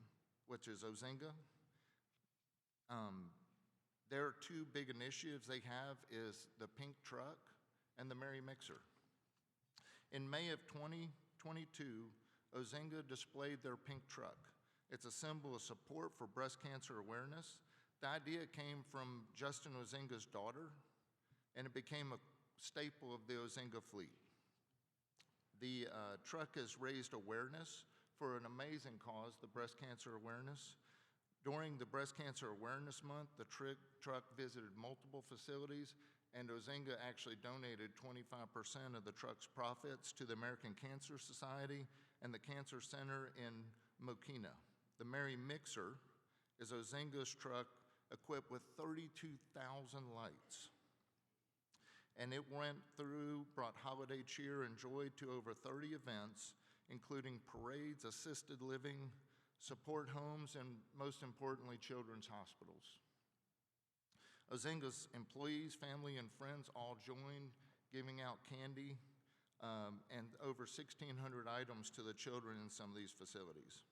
which is Ozinga. Their two big initiatives they have is the Pink Truck and the Merry Mixer. In May of 2022, Ozinga displayed their Pink Truck. It's a symbol of support for breast cancer awareness. The idea came from Justin Ozinga's daughter, and it became a staple of the Ozinga fleet. The truck has raised awareness for an amazing cause, the breast cancer awareness. During the Breast Cancer Awareness Month, the truck visited multiple facilities, and Ozinga actually donated 25% of the truck's profits to the American Cancer Society and the Cancer Center in Mokina. The Merry Mixer is Ozinga's truck equipped with 32,000 lights. And it brought holiday cheer and joy to over 30 events, including parades, assisted living, support homes, and most importantly, children's hospitals. Ozinga's employees, family, and friends all joined, giving out candy and over 1,600 items to the children in some of these facilities.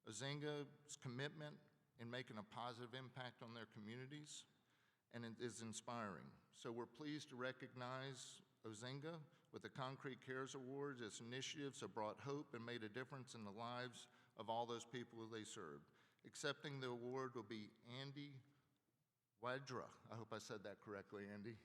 Ozinga's commitment in making a positive impact on their communities and it is inspiring. So we're pleased to recognize Ozinga with the Concrete Cares Awards. Its initiatives have brought hope and made a difference in the lives of all those people they served. Accepting the award will be Andy Wadra. I hope I said that correctly, Andy.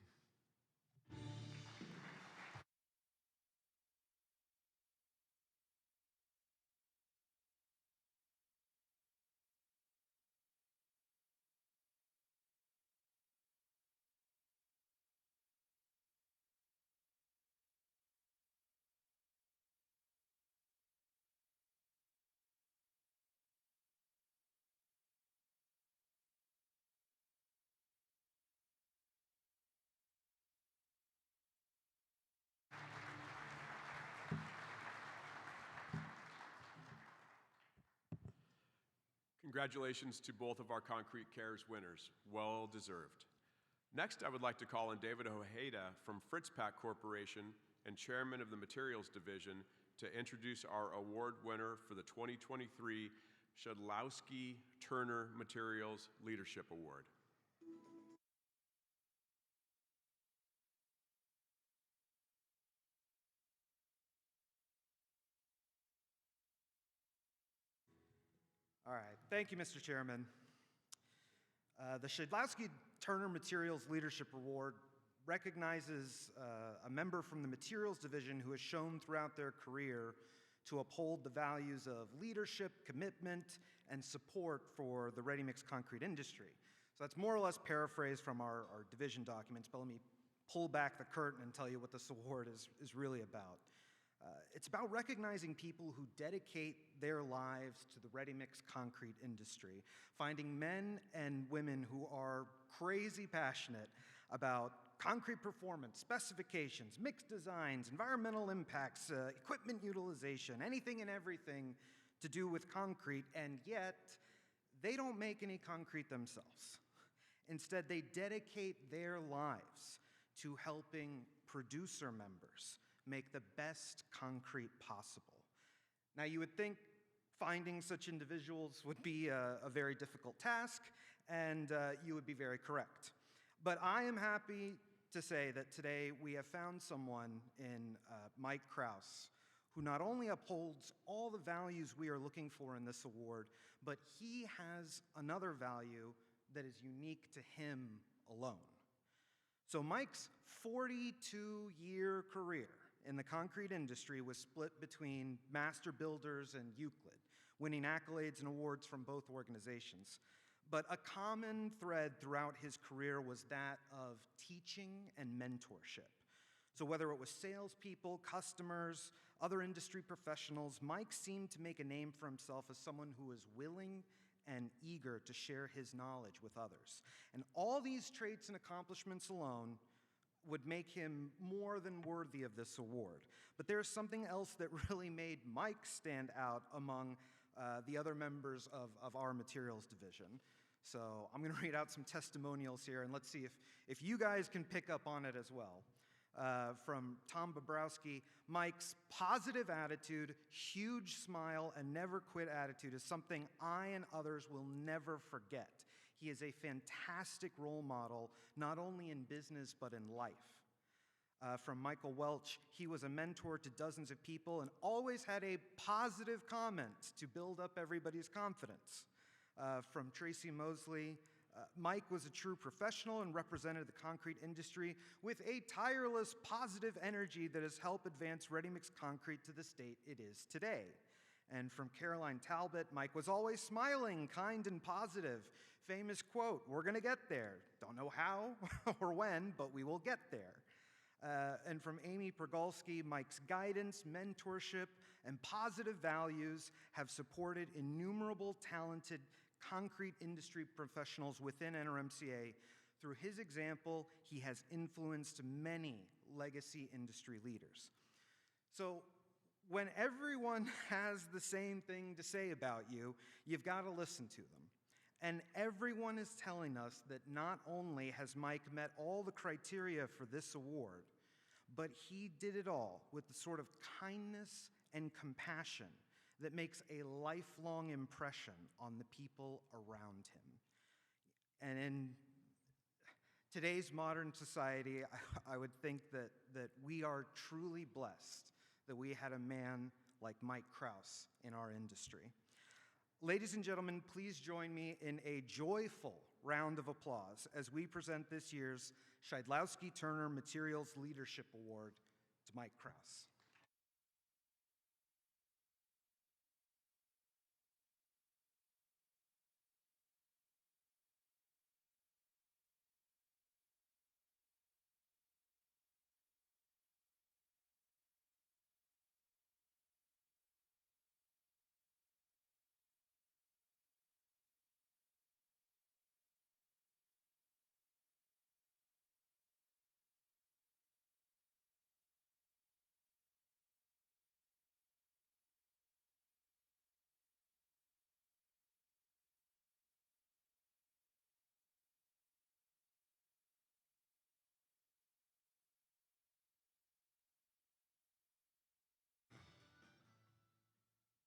Congratulations to both of our Concrete Cares winners. Well deserved. Next, I would like to call on David Ojeda from Fritzpack Corporation and Chairman of the Materials Division to introduce our award winner for the 2023 Shedlowski Turner Materials Leadership Award. All right, thank you, Mr. Chairman. The Shedlowski Turner Materials Leadership Award recognizes a member from the Materials Division who has shown throughout their career to uphold the values of leadership, commitment, and support for the ready-mix concrete industry. So that's more or less paraphrased from our division documents, but let me pull back the curtain and tell you what this award is really about. It's about recognizing people who dedicate their lives to the ready-mix concrete industry, finding men and women who are crazy passionate about concrete performance, specifications, mixed designs, environmental impacts, equipment utilization, anything and everything to do with concrete, and yet they don't make any concrete themselves. Instead, they dedicate their lives to helping producer members make the best concrete possible. Now, you would think finding such individuals would be a very difficult task, and you would be very correct. But I am happy to say that today we have found someone in Mike Kraus who not only upholds all the values we are looking for in this award, but he has another value that is unique to him alone. So Mike's 42-year career in the concrete industry was split between Master Builders and Euclid, winning accolades and awards from both organizations. But a common thread throughout his career was that of teaching and mentorship. So whether it was salespeople, customers, other industry professionals, Mike seemed to make a name for himself as someone who was willing and eager to share his knowledge with others. And all these traits and accomplishments alone would make him more than worthy of this award. But there's something else that really made Mike stand out among the other members of our materials division. So I'm going to read out some testimonials here, and let's see if you guys can pick up on it as well. From Tom Bobrowski, Mike's positive attitude, huge smile, and never quit attitude is something I and others will never forget. He is a fantastic role model, not only in business, but in life. From Michael Welch, he was a mentor to dozens of people and always had a positive comment to build up everybody's confidence. From Tracy Mosley, Mike was a true professional and represented the concrete industry with a tireless positive energy that has helped advance ready-mix concrete to the state it is today. And from Caroline Talbot, Mike was always smiling, kind, and positive. Famous quote, "We're going to get there. Don't know how or when, but we will get there." And from Amy Pergolski, Mike's guidance, mentorship, and positive values have supported innumerable talented concrete industry professionals within NRMCA. Through his example, he has influenced many legacy industry leaders. So when everyone has the same thing to say about you, you've got to listen to them. And everyone is telling us that not only has Mike met all the criteria for this award, but he did it all with the sort of kindness and compassion that makes a lifelong impression on the people around him. And in today's modern society, I would think that we are truly blessed that we had a man like Mike Krause in our industry. Ladies and gentlemen, please join me in a joyful round of applause as we present this year's Shidlowski Turner Materials Leadership Award to Mike Krause.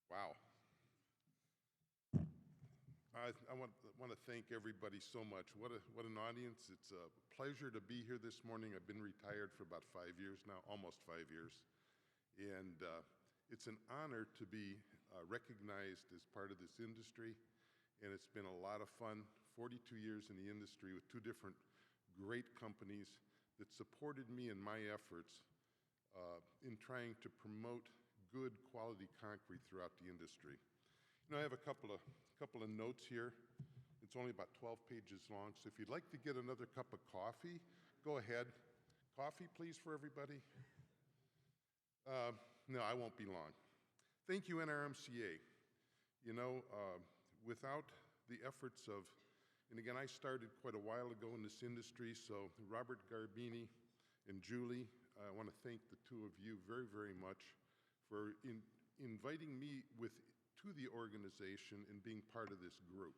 Wow. I want to thank everybody so much. What an audience. It's a pleasure to be here this morning. I've been retired for about 5 years now, almost 5 years. And it's an honor to be recognized as part of this industry. And it's been a lot of fun. 42 years in the industry with two different great companies that supported me in my efforts in trying to promote good quality concrete throughout the industry. You know, I have a couple of notes here. It's only about 12 pages long, so if you'd like to get another cup of coffee, go ahead. Coffee, please, for everybody. No, I won't be long. Thank you, NRMCA. You know, without the efforts of, and again, I started quite a while ago in this industry, so Robert Garbini and Julie, I want to thank the two of you very, very much for inviting me to the organization and being part of this group.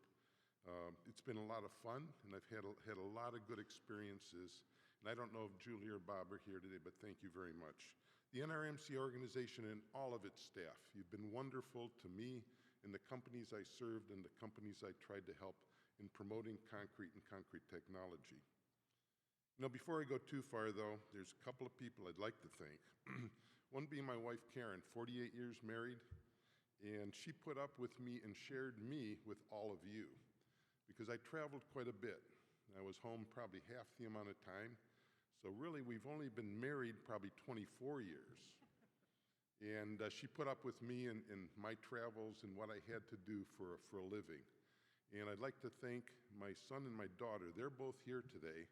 It's been a lot of fun, and I've had a lot of good experiences. And I don't know if Julie or Bob are here today, but thank you very much. The NRMCA organization and all of its staff, you've been wonderful to me and the companies I served and the companies I tried to help in promoting concrete and concrete technology. You know, before I go too far, though, there's a couple of people I'd like to thank. One being my wife, Karen, 48 years married, and she put up with me and shared me with all of you because I traveled quite a bit. I was home probably half the amount of time. So really, we've only been married probably 24 years. And she put up with me and my travels and what I had to do for a living. And I'd like to thank my son and my daughter. They're both here today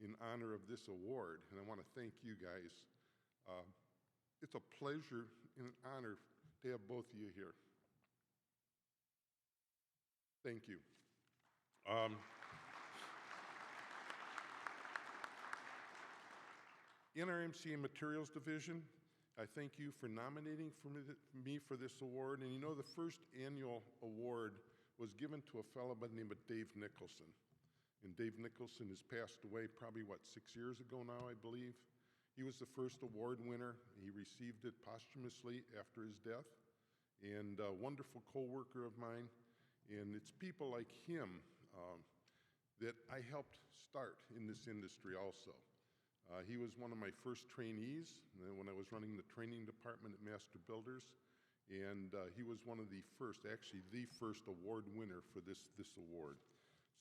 in honor of this award, and I want to thank you guys. It's a pleasure and an honor to have both of you here. Thank you. NRMCA Materials Division, I thank you for nominating me for this award. And you know, the first annual award was given to a fellow by the name of Dave Nicholson. And Dave Nicholson has passed away probably, 6 years ago now, I believe. He was the first award winner. He received it posthumously after his death. And a wonderful co-worker of mine. And it's people like him that I helped start in this industry also. He was one of my first trainees when I was running the training department at Master Builders. And he was one of the first, actually the first award winner for this award.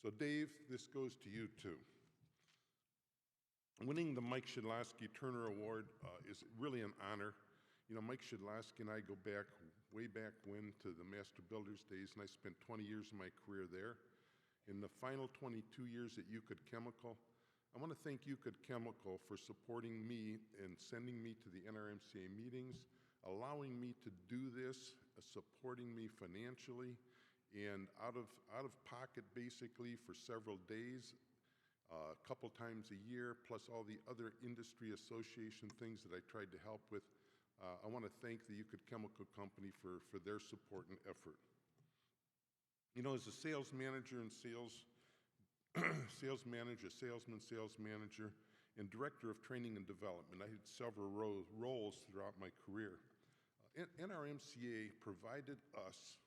So Dave, this goes to you too. Winning the Mike Shedlasky Turner Award is really an honor. You know, Mike Shedlasky and I go back, way back when, to the Master Builders days, and I spent 20 years of my career there. In the final 22 years at Euclid Chemical, I want to thank Euclid Chemical for supporting me and sending me to the NRMCA meetings, allowing me to do this, supporting me financially, and out of pocket basically for several days, a couple times a year, plus all the other industry association things that I tried to help with. I want to thank the Euclid Chemical Company for their support and effort. You know, as a sales manager and sales manager, and director of training and development. I had several roles throughout my career. NRMCA provided us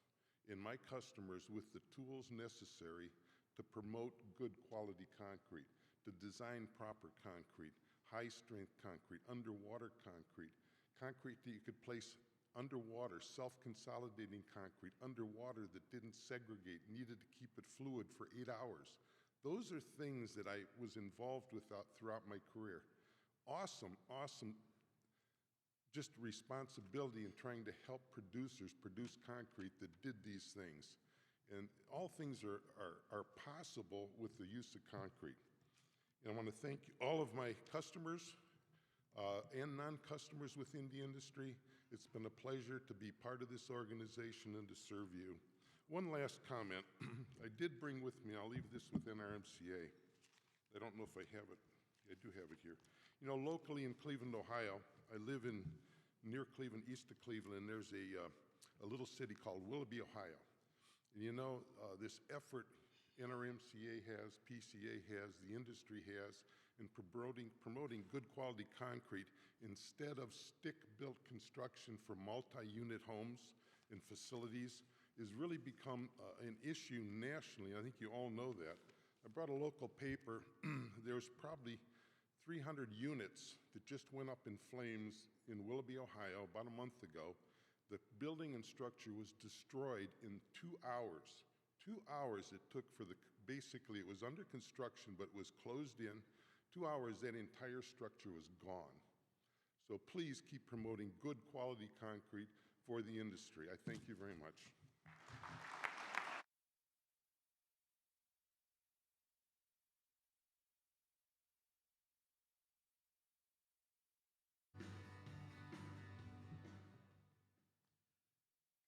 and my customers with the tools necessary to promote good quality concrete, to design proper concrete, high-strength concrete, underwater concrete, concrete that you could place underwater, self-consolidating concrete, underwater that didn't segregate, needed to keep it fluid for 8 hours. Those are things that I was involved with throughout my career. Awesome just responsibility in trying to help producers produce concrete that did these things. And all things are possible with the use of concrete. And I want to thank all of my customers and non-customers within the industry. It's been a pleasure to be part of this organization and to serve you. One last comment. I did bring with me, I'll leave this with NRMCA. I don't know if I have it. I do have it here. You know, locally in Cleveland, Ohio, I live near Cleveland, east of Cleveland, there's a little city called Willoughby, Ohio. And you know, this effort NRMCA has, PCA has, the industry has, in promoting good quality concrete instead of stick-built construction for multi-unit homes and facilities has really become an issue nationally. I think you all know that. I brought a local paper. There's probably 300 units that just went up in flames in Willoughby, Ohio, about a month ago. The building and structure was destroyed in 2 hours. 2 hours it took for basically it was under construction, but was closed in. 2 hours, that entire structure was gone. So please keep promoting good quality concrete for the industry. I thank you very much.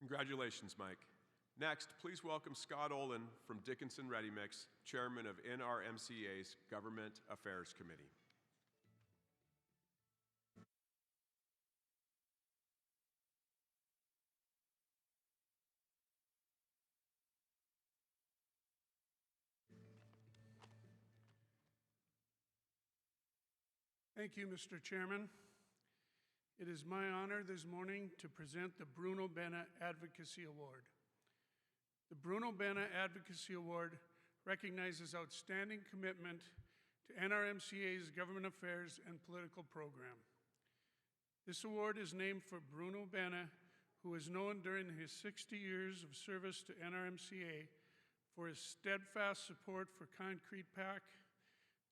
Congratulations, Mike. Next, please welcome Scott Olin from Dickinson Ready Mix, Chairman of NRMCA's Government Affairs Committee. Thank you, Mr. Chairman. It is my honor this morning to present the Bruno Benna Advocacy Award. The Bruno Benna Advocacy Award recognizes outstanding commitment to NRMCA's government affairs and political program. This award is named for Bruno Bena, who is known during his 60 years of service to NRMCA for his steadfast support for Concrete Pack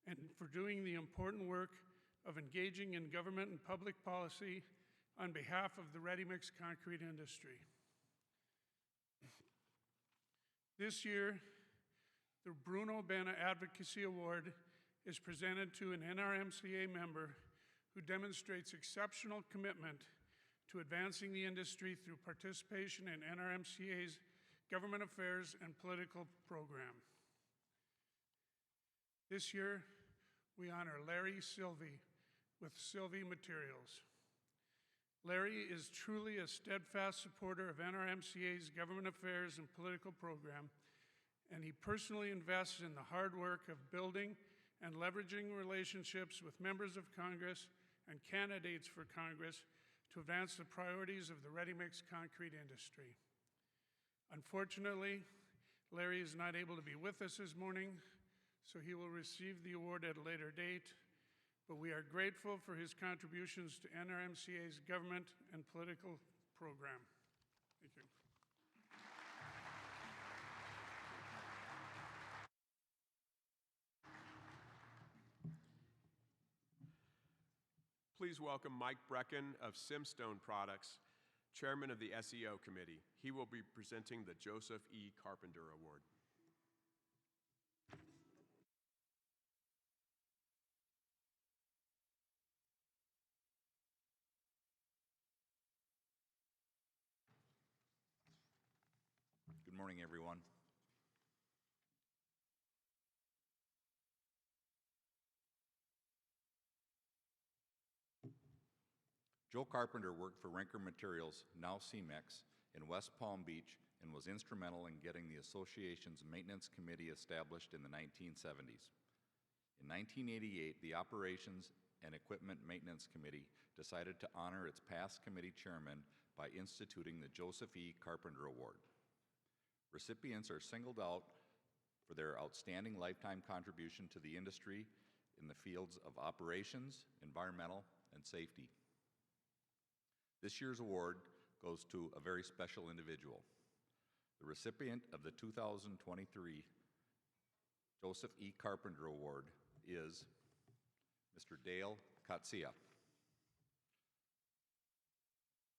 and for doing the important work of engaging in government and public policy on behalf of the ready-mix concrete industry. This year, the Bruno Bena Advocacy Award is presented to an NRMCA member who demonstrates exceptional commitment to advancing the industry through participation in NRMCA's government affairs and political program. This year, we honor Larry Sylvie with Sylvie Materials. Larry is truly a steadfast supporter of NRMCA's government affairs and political program, and he personally invests in the hard work of building and leveraging relationships with members of Congress and candidates for Congress to advance the priorities of the ready-mix concrete industry. Unfortunately, Larry is not able to be with us this morning, so he will receive the award at a later date, but we are grateful for his contributions to NRMCA's government and political program. Thank you. Please welcome Mike Brecken of Simstone Products, Chairman of the SEO Committee. He will be presenting the Joseph E. Carpenter Award. Good morning, everyone. Joe Carpenter worked for Renker Materials, now CEMEX, in West Palm Beach and was instrumental in getting the association's maintenance committee established in the 1970s. In 1988, the Operations and Equipment Maintenance Committee decided to honor its past committee chairman by instituting the Joseph E. Carpenter Award. Recipients are singled out for their outstanding lifetime contribution to the industry in the fields of operations, environmental, and safety. This year's award goes to a very special individual. The recipient of the 2023 Joseph E. Carpenter Award is Mr. Dale Katsia.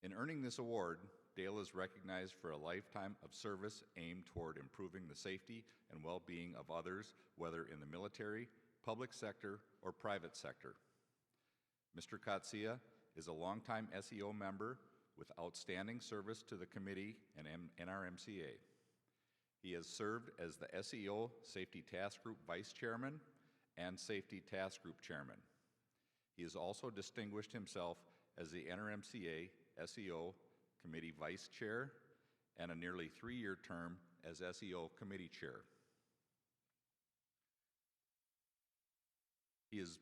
In earning this award, Dale is recognized for a lifetime of service aimed toward improving the safety and well-being of others, whether in the military, public sector, or private sector. Mr. Katsia is a longtime SEO member with outstanding service to the committee and NRMCA. He has served as the SEO Safety Task Group Vice Chairman and Safety Task Group Chairman. He has also distinguished himself as the NRMCA SEO Committee Vice Chair and a nearly 3-year term as SEO Committee Chair. He has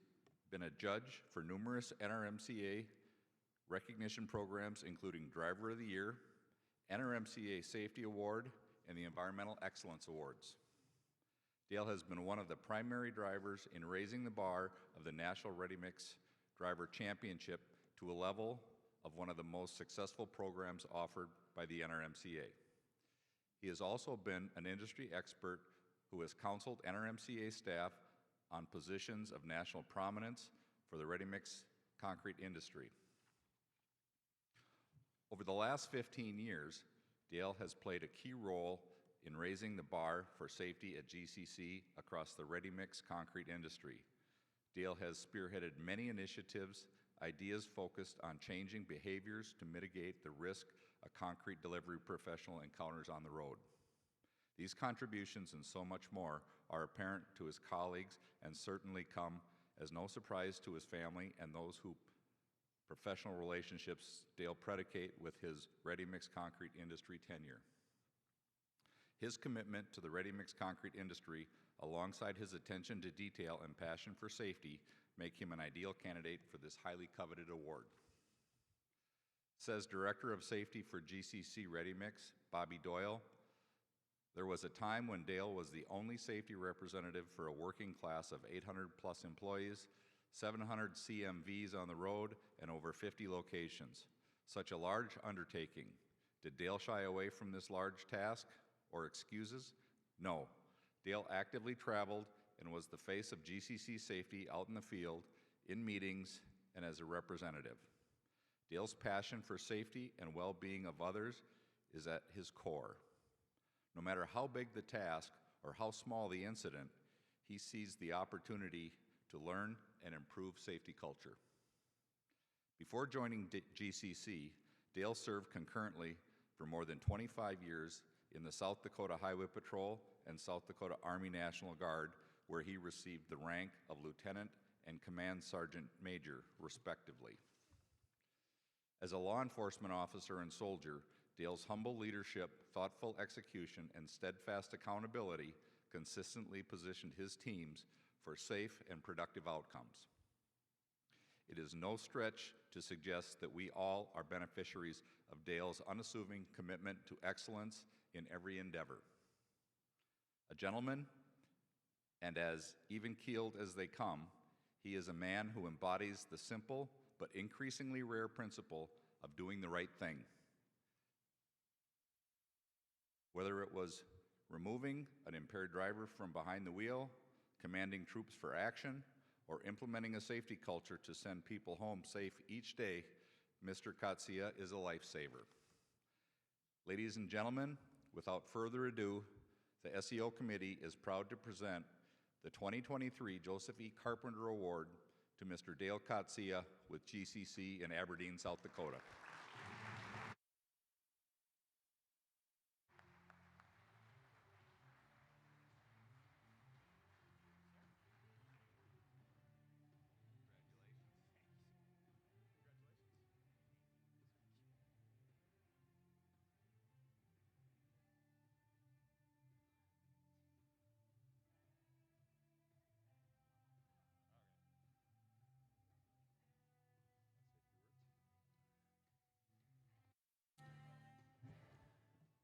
been a judge for numerous NRMCA recognition programs, including Driver of the Year, NRMCA Safety Award, and the Environmental Excellence Awards. Dale has been one of the primary drivers in raising the bar of the National Ready Mix Driver Championship to a level of one of the most successful programs offered by the NRMCA. He has also been an industry expert who has counseled NRMCA staff on positions of national prominence for the ready-mix concrete industry. Over the last 15 years, Dale has played a key role in raising the bar for safety at GCC across the ready-mix concrete industry. Dale has spearheaded many initiatives, ideas focused on changing behaviors to mitigate the risk a concrete delivery professional encounters on the road. These contributions and so much more are apparent to his colleagues and certainly come as no surprise to his family and those who professional relationships Dale predicate with his ready-mix concrete industry tenure. His commitment to the ready-mix concrete industry, alongside his attention to detail and passion for safety, make him an ideal candidate for this highly coveted award. Says Director of Safety for GCC Ready Mix, Bobby Doyle, there was a time when Dale was the only safety representative for a working class of 800 plus employees, 700 CMVs on the road, and over 50 locations. Such a large undertaking. Did Dale shy away from this large task or excuses? No. Dale actively traveled and was the face of GCC safety out in the field, in meetings, and as a representative. Dale's passion for safety and well-being of others is at his core. No matter how big the task or how small the incident, he sees the opportunity to learn and improve safety culture. Before joining GCC, Dale served concurrently for more than 25 years in the South Dakota Highway Patrol and South Dakota Army National Guard, where he received the rank of Lieutenant and Command Sergeant Major, respectively. As a law enforcement officer and soldier, Dale's humble leadership, thoughtful execution, and steadfast accountability consistently positioned his teams for safe and productive outcomes. It is no stretch to suggest that we all are beneficiaries of Dale's unassuming commitment to excellence in every endeavor. A gentleman, and as even-keeled as they come, he is a man who embodies the simple but increasingly rare principle of doing the right thing. Whether it was removing an impaired driver from behind the wheel, commanding troops for action, or implementing a safety culture to send people home safe each day, Mr. Katsia is a lifesaver. Ladies and gentlemen, without further ado, the SEO Committee is proud to present the 2023 Joseph E. Carpenter Award to Mr. Dale Katsia with GCC in Aberdeen, South Dakota.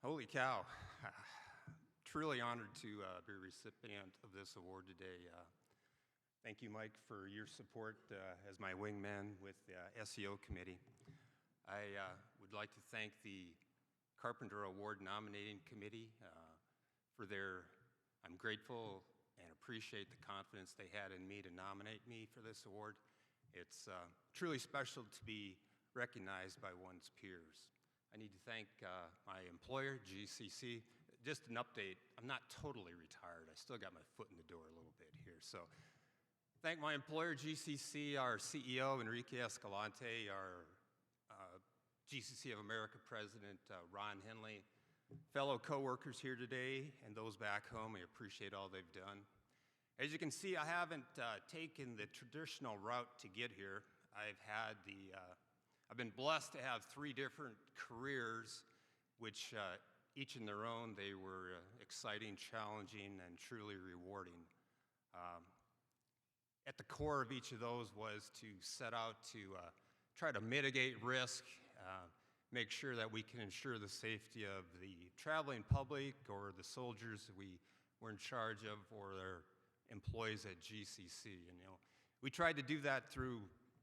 Holy cow. Truly honored to be a recipient of this award today. Thank you, Mike, for your support as my wingman with the SEO committee. I would like to thank the Carpenter Award Nominating Committee for I'm grateful and appreciate the confidence they had in me to nominate me for this award. It's truly special to be recognized by one's peers. I need to thank my employer, GCC. Just an update, I'm not totally retired. I still got my foot in the door a little bit here. So thank my employer, GCC, our CEO, Enrique Escalante, our GCC of America President, Ron Henley, fellow coworkers here today, and those back home. I appreciate all they've done. As you can see, I haven't taken the traditional route to get here. I've been blessed to have 3 different careers, which each in their own, they were exciting, challenging, and truly rewarding. At the core of each of those was to set out to try to mitigate risk, make sure that we can ensure the safety of the traveling public or the soldiers that we were in charge of or their employees at GCC. And, we tried to do that through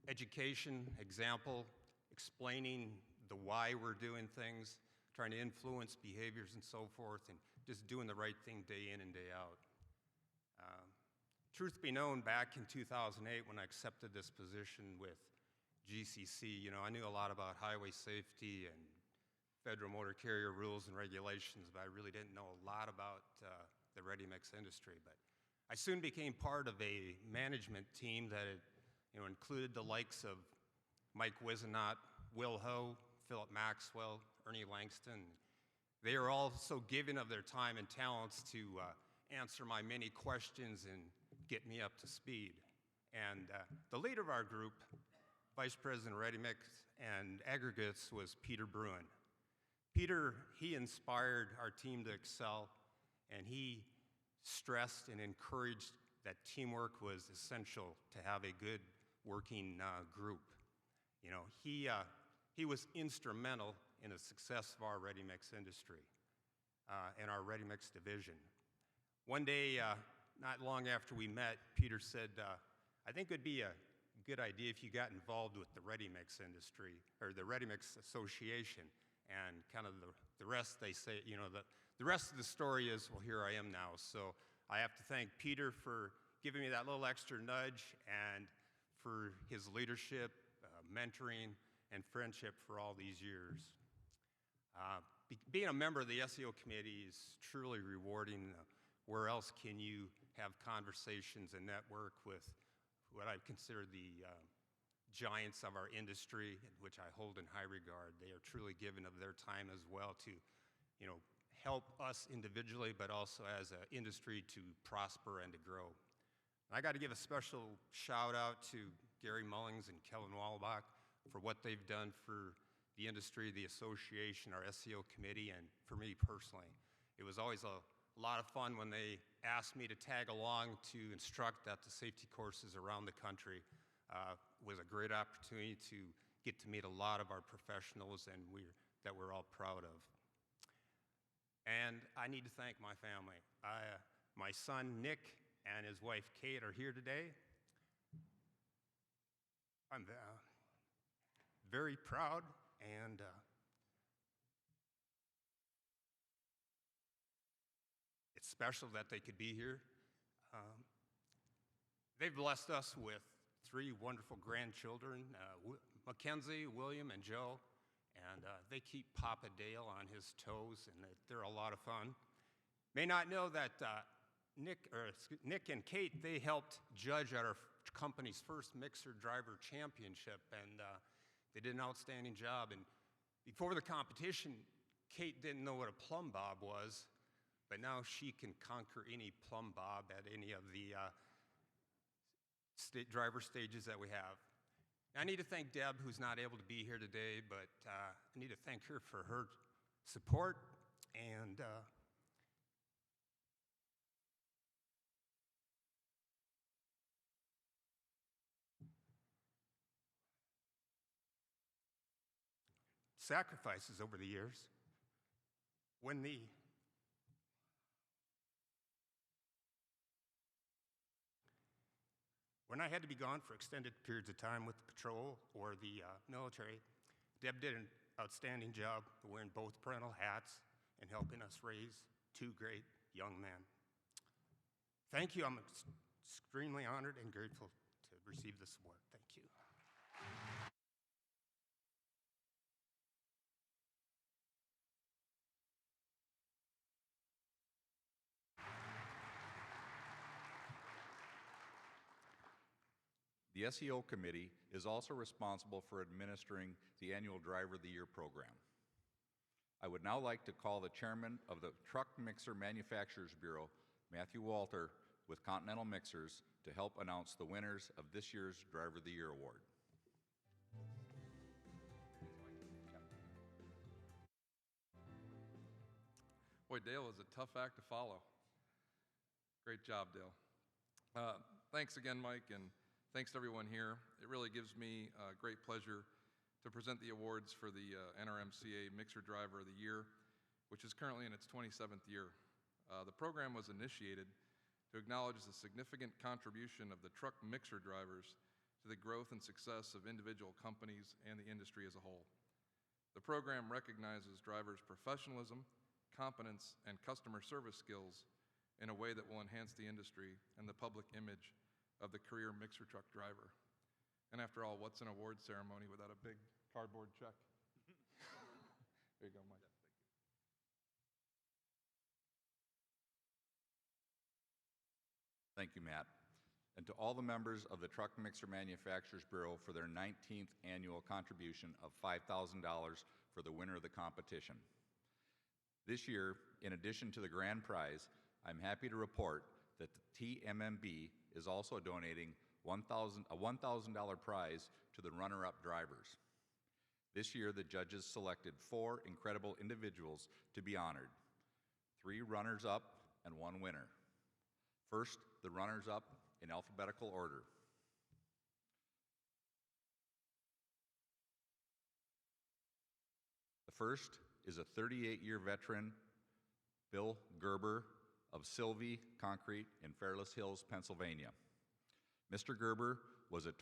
education, example, explaining the why we're doing things, trying to influence behaviors and so forth, and just doing the right thing day in and day out. Truth be known, back in 2008 when I accepted this position with GCC, I knew a lot about highway safety and federal motor carrier rules and regulations, but I really didn't know a lot about the ready-mix industry. But I soon became part of a management team that included the likes of Mike Wisenot, Will Ho, Philip Maxwell, Ernie Langston. They are all so giving of their time and talents to answer my many questions and get me up to speed. And the leader of our group, Vice President of Ready Mix and Aggregates, was Peter Bruin. Peter, he inspired our team to excel, and he stressed and encouraged that teamwork was essential to have a good working group. He was instrumental in the success of our ready-mix industry and our ready-mix division. One day, not long after we met, Peter said, I think it would be a good idea if you got involved with the ready mix industry or the ready mix association, and kind of the rest they say, you know, the rest of the story is, well, here I am now. So I have to thank Peter for giving me that little extra nudge and for his leadership, mentoring, and friendship for all these years. Being a member of the SEO committee is truly rewarding. Where else can you have conversations and network with what I consider the giants of our industry, which I hold in high regard? They are truly giving of their time as well to, you know, help us individually, but also as an industry to prosper and to grow. I got to give a special shout out to Gary Mullings and Kellen Wallbach for what they've done for the industry, the association, our SEO committee, and for me personally. It was always a lot of fun when they asked me to tag along to instruct at the safety courses around the country. It was a great opportunity to get to meet a lot of our professionals and that we're all proud of. And I need to thank my family. My son, Nick, and his wife, Kate, are here today. I'm very proud, and it's special that they could be here. They've blessed us with 3 wonderful grandchildren, Mackenzie, William, and Joe, and they keep Papa Dale on his toes, and they're a lot of fun. May not know that Nick and Kate, they helped judge at our company's first mixer driver championship, and they did an outstanding job. And before the competition, Kate didn't know what a plumb bob was, but now she can conquer any plumb bob at any of the driver stages that we have. I need to thank Deb, who's not able to be here today, but I need to thank her for her support and sacrifices over the years. When I had to be gone for extended periods of time with the patrol or the military, Deb did an outstanding job wearing both parental hats and helping us raise 2 great young men. Thank you. I'm extremely honored and grateful to receive this award. Thank you. The SEO committee is also responsible for administering the annual Driver of the Year program. I would now like to call the chairman of the Truck Mixer Manufacturers Bureau, Matthew Walter, with Continental Mixers, to help announce the winners of this year's Driver of the Year award. Boy, Dale is a tough act to follow. Great job, Dale. Thanks again, Mike, and thanks to everyone here. It really gives me great pleasure to present the awards for the NRMCA Mixer Driver of the Year, which is currently in its 27th year. The program was initiated to acknowledge the significant contribution of the truck mixer drivers to the growth and success of individual companies and the industry as a whole. The program recognizes drivers' professionalism, competence, and customer service skills in a way that will enhance the industry and the public image of the career mixer truck driver. And after all, what's an award ceremony without a big cardboard check? There you go, Mike. Thank you, Matt. And to all the members of the Truck Mixer Manufacturers Bureau for their 19th annual contribution of $5,000 for the winner of the competition. This year, in addition to the grand prize, I'm happy to report that the TMMB is also donating a $1,000 prize to the runner-up drivers. This year, the judges selected 4 incredible individuals to be honored, 3 runners-up and 1 winner. First, the runners-up in alphabetical order. The first is a 38-year veteran, Bill Gerber of Sylvie Concrete in Fairless Hills, Pennsylvania. Mr. Gerber was a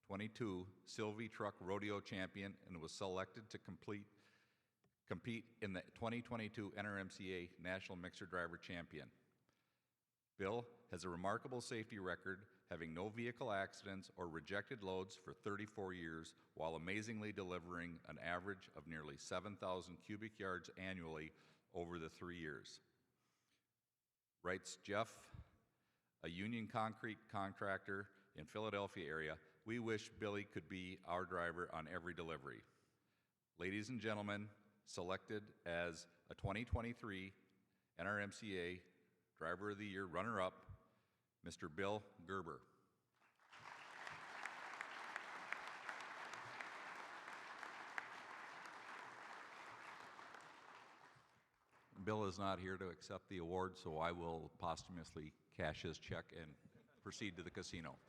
22 Sylvie Truck Rodeo Champion, and was selected to compete in the 2022 NRMCA National Mixer Driver Champion. Bill has a remarkable safety record, having no vehicle accidents or rejected loads for 34 years, while amazingly delivering an average of nearly 7,000 cubic yards annually over the 3 years. Writes Jeff, a union concrete contractor in Philadelphia area, "We wish Billy could be our driver on every delivery." Ladies and gentlemen, selected as a 2023 NRMCA Driver of the Year runner-up, Mr. Bill Gerber. Bill is not here to accept the award, so I will posthumously cash his check and proceed to the casino.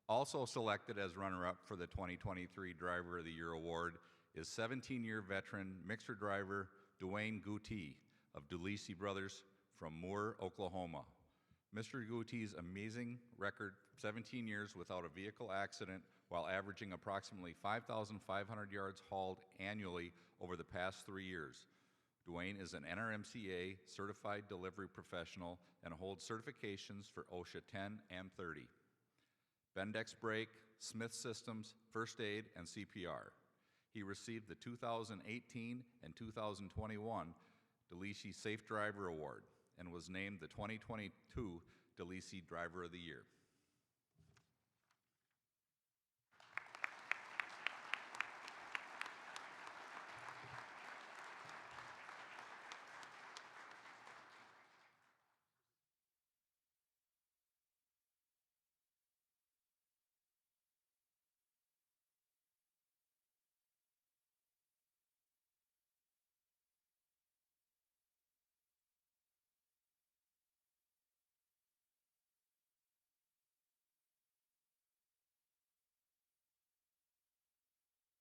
Also selected as runner-up for the 2023 Driver of the Year award is 17-year veteran mixer driver Dwayne Gootee of DeLisi Brothers from Moore, Oklahoma. Mr. Gootee's amazing record, 17 years without a vehicle accident while averaging approximately 5,500 yards hauled annually over the past 3 years. Dwayne is an NRMCA certified delivery professional and holds certifications for OSHA 10 and 30. Bendix Brake, Smith Systems, First Aid, and CPR. He received the 2018 and 2021 DeLisi Safe Driver Award and was named the 2022 DeLisi Driver of the Year.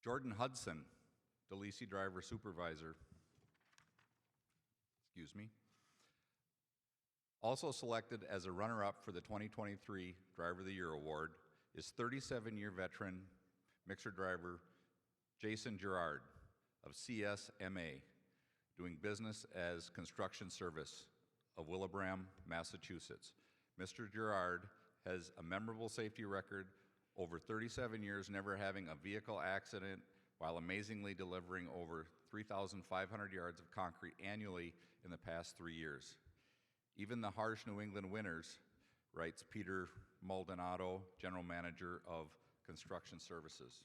Jordan Hudson, DeLisi Driver Supervisor. Excuse me. Also selected as a runner-up for the 2023 Driver of the Year Award is 37-year veteran mixer driver Jason Gerard of CSMA, doing business as Construction Service of Willabram, Massachusetts. Mr. Gerard has a memorable safety record, over 37 years never having a vehicle accident, while amazingly delivering over 3,500 yards of concrete annually in the past 3 years. Even the harsh New England winters, writes Peter Maldonado, General Manager of Construction Services.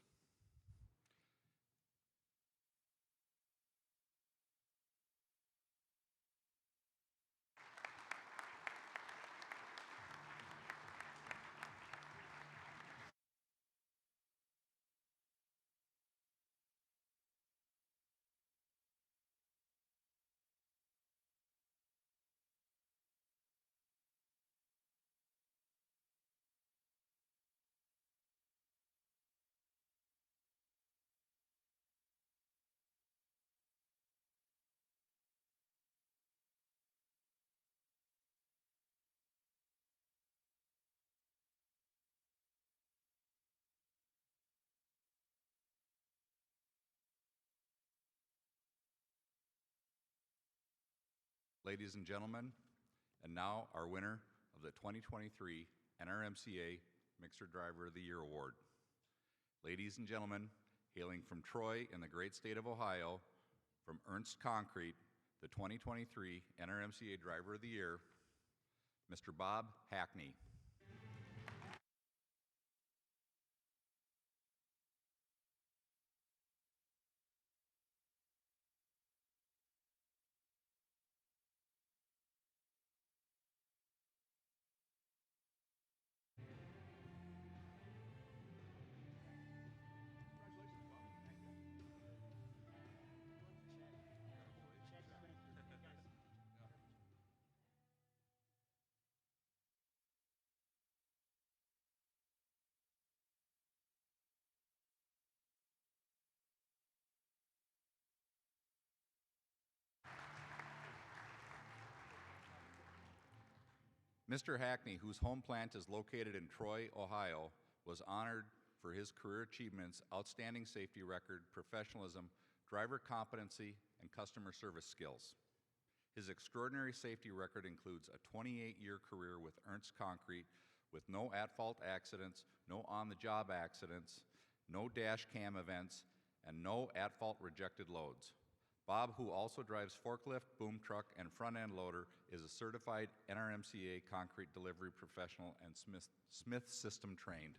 Ladies and gentlemen, and now our winner of the 2023 NRMCA Mixer Driver of the Year Award. Ladies and gentlemen, hailing from Troy in the great state of Ohio, from Ernst Concrete, the 2023 NRMCA Driver of the Year, Mr. Bob Hackney. Mr. Hackney, whose home plant is located in Troy, Ohio, was honored for his career achievements, outstanding safety record, professionalism, driver competency, and customer service skills. His extraordinary safety record includes a 28-year career with Ernst Concrete with no at-fault accidents, no on-the-job accidents, no dash cam events, and no at-fault rejected loads. Bob, who also drives forklift, boom truck, and front-end loader, is a certified NRMCA concrete delivery professional and Smith system trained.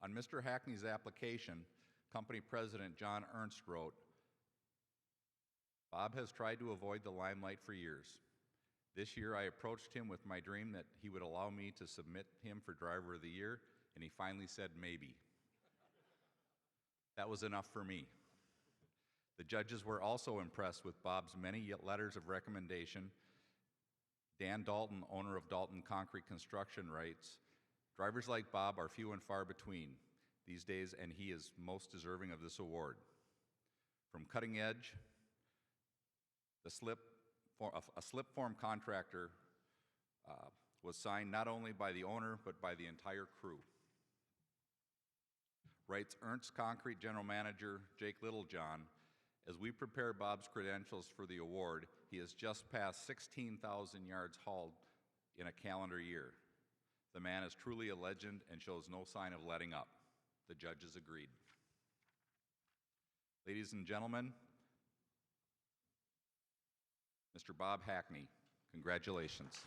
On Mr. Hackney's application, company president John Ernst wrote, "Bob has tried to avoid the limelight for years. This year I approached him with my dream that he would allow me to submit him for driver of the year, and he finally said maybe. That was enough for me." The judges were also impressed with Bob's many letters of recommendation. Dan Dalton, owner of Dalton Concrete Construction, writes, "Drivers like Bob are few and far between these days, and he is most deserving of this award." From Cutting Edge, a slip form contractor was signed not only by the owner, but by the entire crew. Writes Ernst Concrete General Manager Jake Littlejohn, "As we prepare Bob's credentials for the award, he has just passed 16,000 yards hauled in a calendar year. The man is truly a legend and shows no sign of letting up." The judges agreed. Ladies and gentlemen, Mr. Bob Hackney, congratulations.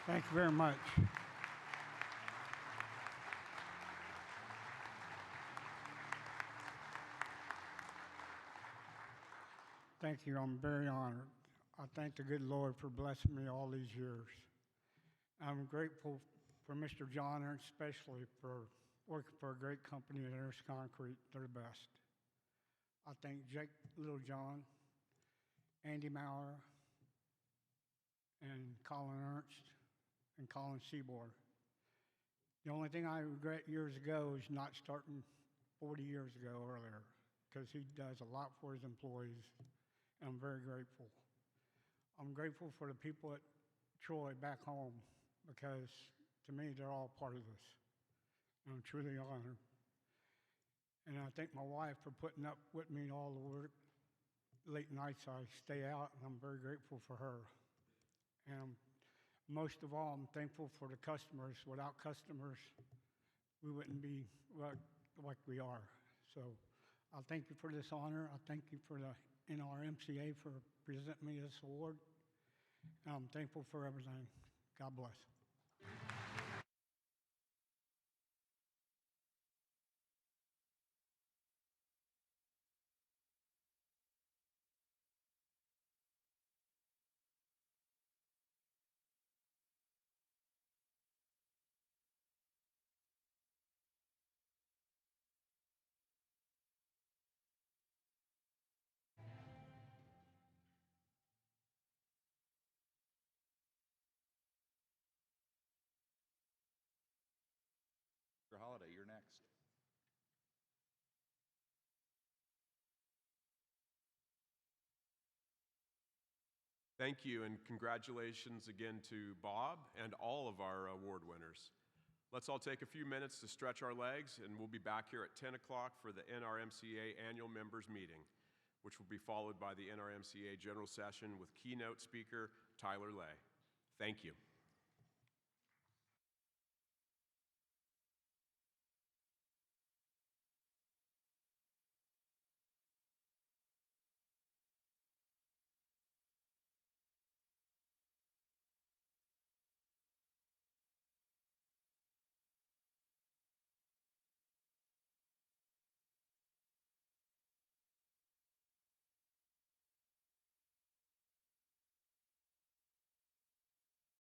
Thank you very much. Thank you. I'm very honored. I thank the good Lord for blessing me all these years. I'm grateful for Mr. John Ernst, especially for working for a great company at Ernst Concrete. They're the best. I thank Jake Littlejohn, Andy Maurer, and Colin Ernst, and Colin Seaboard. The only thing I regret years ago is not starting 40 years ago earlier, because he does a lot for his employees, and I'm very grateful. I'm grateful for the people at Troy back home, because to me, they're all part of this. And I'm truly honored. And I thank my wife for putting up with me all the work, late nights I stay out, and I'm very grateful for her. And most of all, I'm thankful for the customers. Without customers, we wouldn't be like we are. So I thank you for this honor. I thank you for the NRMCA for presenting me this award. And I'm thankful for everything. God bless. Mr. Holliday, you're next. Thank you, and congratulations again to Bob and all of our award winners. Let's all take a few minutes to stretch our legs, and we'll be back here at 10 o'clock for the NRMCA annual members meeting, which will be followed by the NRMCA general session with keynote speaker Tyler Lay. Thank you.